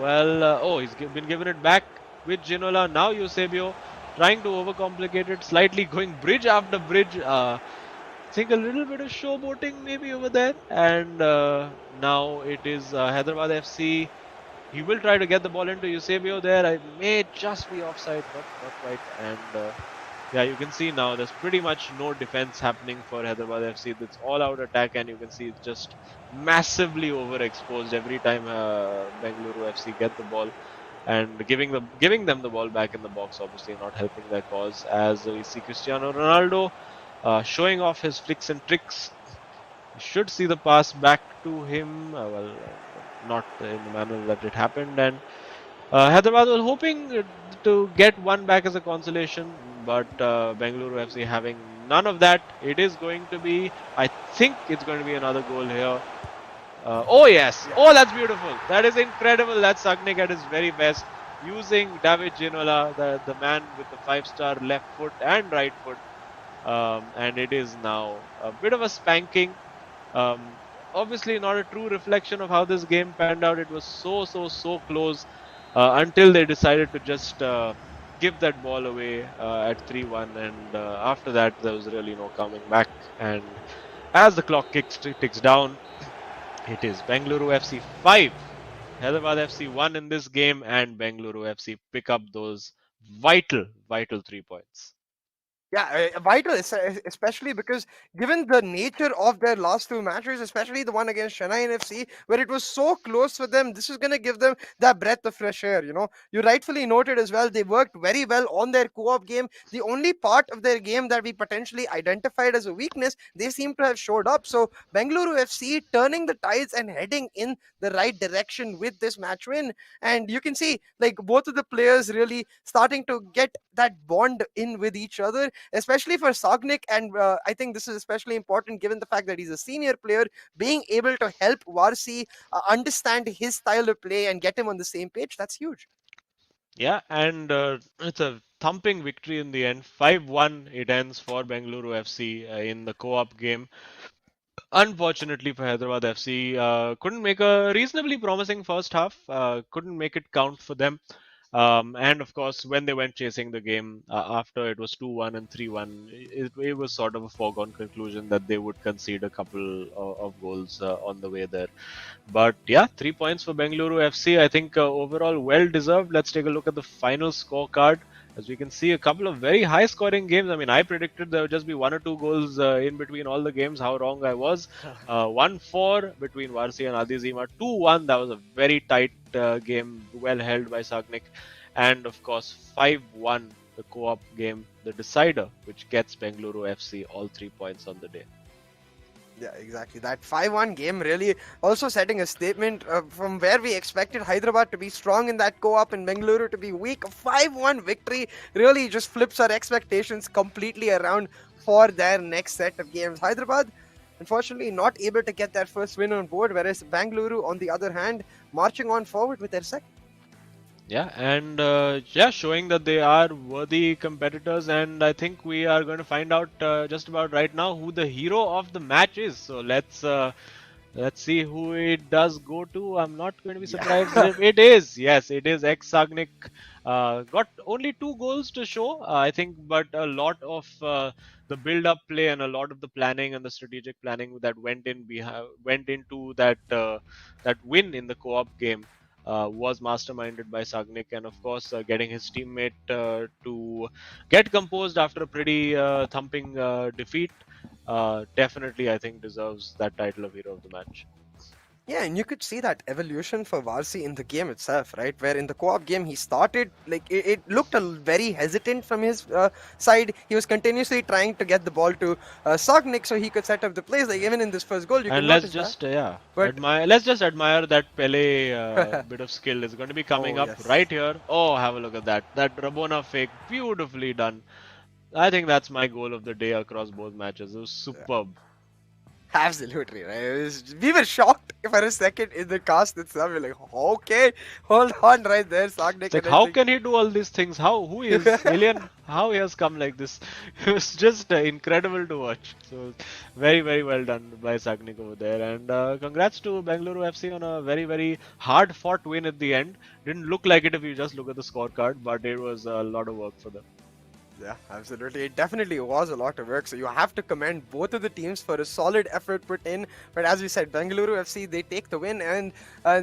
[SPEAKER 2] Well, oh, he's been given it back with Ginola. Now Eusebio trying to overcomplicate it, slightly going bridge after bridge. Think a little bit of showboating maybe over there. And now it is Hyderabad FC. He will try to get the ball into Eusebio there. I may just be offside, but not quite. And yeah, you can see now there's pretty much no defense happening for Hyderabad FC. It's all out attack, and you can see it's just massively overexposed every time Bengaluru FC get the ball, and giving them the ball back in the box. Obviously, not helping their cause. As we see Cristiano Ronaldo showing off his flicks and tricks. You should see the pass back to him. Not in the manner that it happened, and Hyderabad was hoping to get one back as a consolation, but Bengaluru FC having none of that. It is going to be, I think it's going to be another goal here. Oh yes, oh that's beautiful. That is incredible. That's Sagnik at his very best, using David Ginola, the man with the 5-star left foot and right foot. And it is now a bit of a spanking. Um, Obviously not a true reflection of how this game panned out. It was so close until they decided to just give that ball away at 3-1, and after that there was really no coming back. And as the clock ticks down, it is Bengaluru FC 5, Hyderabad FC 1 in this game, and Bengaluru FC pick up those vital 3 points.
[SPEAKER 1] Yeah, vital, especially because given the nature of their last two matches, especially the one against Chennai FC, where it was so close for them, this is going to give them that breath of fresh air. You rightfully noted as well, they worked very well on their co-op game. The only part of their game that we potentially identified as a weakness, they seem to have showed up. So Bengaluru FC turning the tides and heading in the right direction with this match win, and you can see like both of the players really starting to get that bond in with each other, especially for Sagnik. And I think this is especially important given the fact that he's a senior player, being able to help Varsi understand his style of play and get him on the same page. That's huge.
[SPEAKER 2] Yeah, and it's a thumping victory in the end. 5-1 it ends for Bengaluru FC in the co-op game. Unfortunately for Hyderabad FC, couldn't make a reasonably promising first half. Couldn't make it count for them. And of course, when they went chasing the game after it was 2-1 and 3-1, it was sort of a foregone conclusion that they would concede a couple of goals on the way there. But yeah, 3 points for Bengaluru FC. I think overall well deserved. Let's take a look at the final scorecard. As we can see, a couple of very high scoring games. I mean, I predicted there would just be 1 or 2 goals in between all the games. How wrong I was. 1-4 between Varsi and Adizima. 2-1. That was a very tight game, well held by Sagnik. And of course, 5-1, the co-op game, the decider, which gets Bengaluru FC all 3 points on the day.
[SPEAKER 1] Yeah, exactly. That 5-1 game really also setting a statement from where we expected Hyderabad to be strong in that co-op and Bengaluru to be weak. A 5-1 victory really just flips our expectations completely around for their next set of games. Hyderabad, unfortunately, not able to get their first win on board, whereas Bengaluru, on the other hand, marching on forward with their second.
[SPEAKER 2] Yeah, and showing that they are worthy competitors, and I think we are going to find out just about right now who the hero of the match is. So let's see who it does go to. I'm not going to be surprised if it is. Yes, it is ex-Sagnik. Got only 2 goals to show, I think, but a lot of the build-up play and a lot of the planning and the strategic planning that went into that win in the co-op game. Was masterminded by Sagnik, and of course getting his teammate to get composed after a pretty thumping defeat definitely I think deserves that title of hero of the match.
[SPEAKER 1] Yeah, and you could see that evolution for Varsi in the game itself, right? Where in the co-op game he started, like it looked very hesitant from his side. He was continuously trying to get the ball to Sagnik so he could set up the plays. Like even in this first goal, you
[SPEAKER 2] and
[SPEAKER 1] can
[SPEAKER 2] let's
[SPEAKER 1] notice
[SPEAKER 2] just
[SPEAKER 1] that. But
[SPEAKER 2] let's just admire that Pele bit of skill is going to be coming up
[SPEAKER 1] yes.
[SPEAKER 2] right here. Oh, have a look at that Rabona fake, beautifully done. I think that's my goal of the day across both matches. It was superb.
[SPEAKER 1] Absolutely, right? We were shocked for a second in the cast itself. We're like, okay, hold on right there,
[SPEAKER 2] It's
[SPEAKER 1] Sagnik,
[SPEAKER 2] like,
[SPEAKER 1] and I
[SPEAKER 2] how
[SPEAKER 1] think.
[SPEAKER 2] can he do all these things? How? Who is Alien? How he has come like this? It was just incredible to watch. So, very, very well done by Sagnik over there. And congrats to Bengaluru FC on a very, very hard fought win at the end. Didn't look like it if you just look at the scorecard, but it was a lot of work for them.
[SPEAKER 1] Yeah, absolutely. It definitely was a lot of work. So you have to commend both of the teams for a solid effort put in. But as we said, Bengaluru FC, they take the win and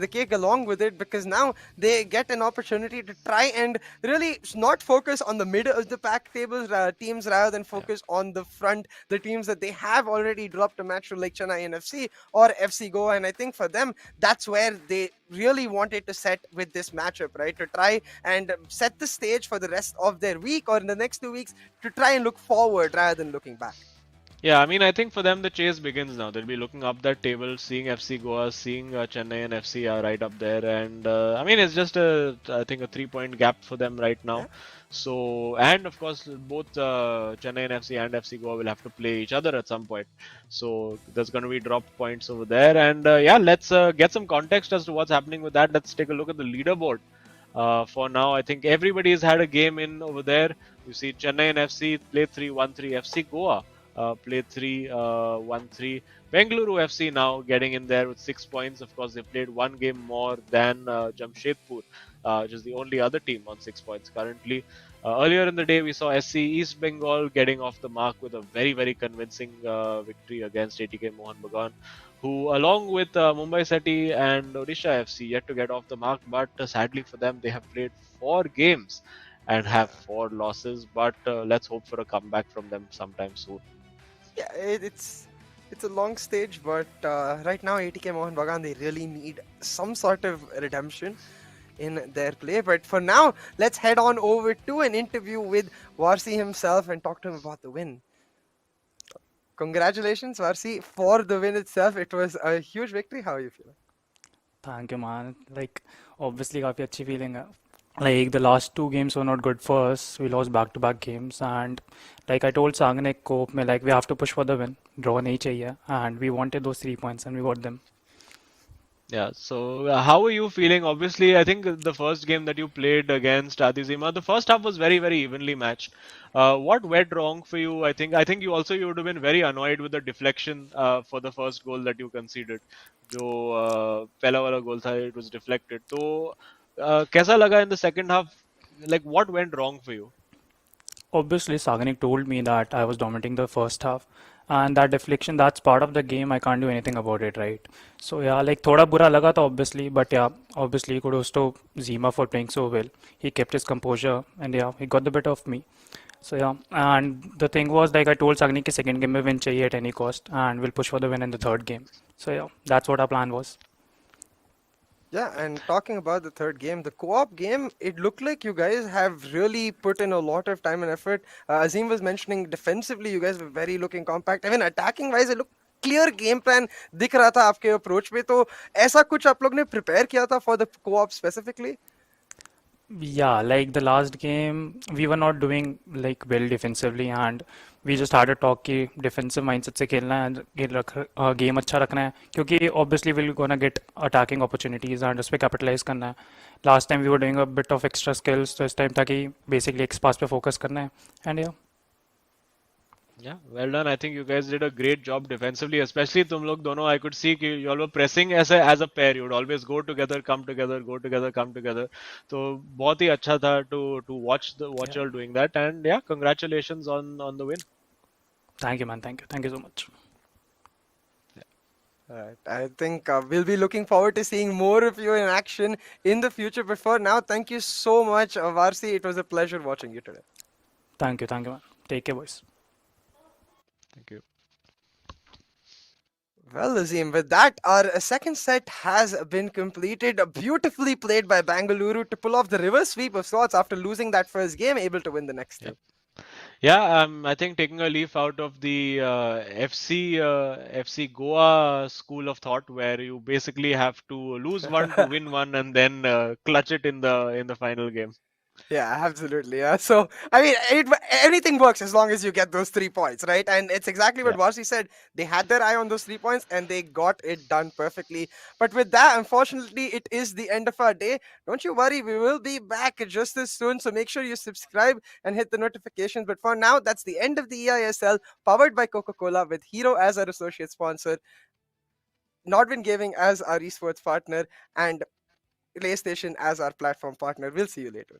[SPEAKER 1] the cake along with it, because now they get an opportunity to try and really not focus on the middle of the pack tables teams, rather than focus on the front, the teams that they have already dropped a match to, like Chennai and FC or FC Goa. And I think for them, that's where they really wanted to set with this matchup, right? To try and set the stage for the rest of their week or in the next 2 weeks, to try and look forward rather than looking back.
[SPEAKER 2] Yeah, I mean, I think for them the chase begins now. They'll be looking up that table, seeing FC Goa, seeing Chennai and FC are right up there, and I mean, it's just I think a 3 point gap for them right now.
[SPEAKER 1] Yeah.
[SPEAKER 2] So, and of course, both Chennai and FC and FC Goa will have to play each other at some point. So there's going to be drop points over there, and yeah, let's get some context as to what's happening with that. Let's take a look at the leaderboard. For now, I think everybody's had a game in over there. You see, Chennai and FC play 3-1-3. FC Goa played 3-1-3. Bengaluru FC now getting in there with 6 points. Of course, they played one game more than Jamshedpur, which is the only other team on 6 points currently. Earlier in the day, we saw SC East Bengal getting off the mark with a very, very convincing victory against ATK Mohan Bagan, who, along with Mumbai City and Odisha FC, yet to get off the mark. But sadly for them, they have played 4 games and have 4 losses. But let's hope for a comeback from them sometime soon.
[SPEAKER 1] Yeah, it's a long stage, but right now ATK Mohan Bagan, they really need some sort of redemption in their play. But for now, let's head on over to an interview with Varsi himself and talk to him about the win. Congratulations, Varsi, for the win itself. It was a huge victory. How are you feeling?
[SPEAKER 5] Thank you, man. Like, obviously, काफी अच्छी feeling है. Like, the last 2 games were not good for us. We lost back-to-back games, and like I told Sagnik Cope, में like we have to push for the win. Draw नहीं चाहिए, and we wanted those 3 points, and we got them.
[SPEAKER 2] Yeah, so how are you feeling? Obviously, I think the first game that you played against Adizima, the first half was very, very evenly matched. What went wrong for you? I think you would have been very annoyed with the deflection for the first goal that you conceded. जो पहला वाला goal था, it was deflected. तो कैसा लगा in the second half? Like, what went wrong for you?
[SPEAKER 5] Obviously, Saganik told me that I was dominating the first half, and that deflection, that's part of the game. I can't do anything about it, right? So yeah, like thoda bura laga tha obviously, but yeah, obviously kudos to Zima for playing so well. He kept his composure, and yeah, he got the better of me. So yeah, and the thing was, like I told Saganik, ki second game mein win chahiye at any cost, and we'll push for the win in the third game. So yeah, that's what our plan was.
[SPEAKER 1] Yeah, and talking about the third game, the co-op game, it looked like you guys have really put in a lot of time and effort. Azim was mentioning defensively, you guys were very looking compact. Even attacking wise, it looked clear game plan दिख रहा था आपके approach में. तो ऐसा कुछ आप लोग ने prepare किया था for the co-op specifically?
[SPEAKER 5] Yeah, like the last game, we were not doing like well defensively, and we just had a talk कि defensive mindset से खेलना है, game अच्छा रखना है, क्योंकि obviously we're gonna get attacking opportunities and उस पे capitalize करना है. Last time we were doing a bit of extra skills, तो इस time था कि basically X pass पे focus करना है, and yeah.
[SPEAKER 2] Yeah, well done. I think you guys did a great job defensively, especially तुम लोग दोनों. I could see कि you all were pressing as a pair. You would always go together, come together, go together, come together. तो बहुत ही अच्छा था to watch you all doing that. And yeah, congratulations on the win.
[SPEAKER 5] Thank you, man. Thank you so much.
[SPEAKER 1] Alright, I think we'll be looking forward to seeing more of you in action in the future. But for now, thank you so much, Varsi. It was a pleasure watching you today.
[SPEAKER 5] Thank you, man. Take care, boys.
[SPEAKER 2] Thank you.
[SPEAKER 1] Well, Azim, with that, our second set has been completed. Beautifully played by Bangalore to pull off the reverse sweep of sorts after losing that first game, able to win the next two.
[SPEAKER 2] Yeah, I think taking a leaf out of the FC Goa school of thought, where you basically have to lose one to win one, and then clutch it in the final game.
[SPEAKER 1] Yeah, absolutely. Yeah. So, I mean, anything works as long as you get those 3 points, right? And it's exactly what
[SPEAKER 2] Yeah.
[SPEAKER 1] Varsi said. They had their eye on those 3 points and they got it done perfectly. But with that, unfortunately, it is the end of our day. Don't you worry, we will be back just as soon. So make sure you subscribe and hit the notifications. But for now, that's the end of the eISL powered by Coca Cola with Hero as our associate sponsor, Nordwind Gaming as our esports partner, and PlayStation as our platform partner. We'll see you later.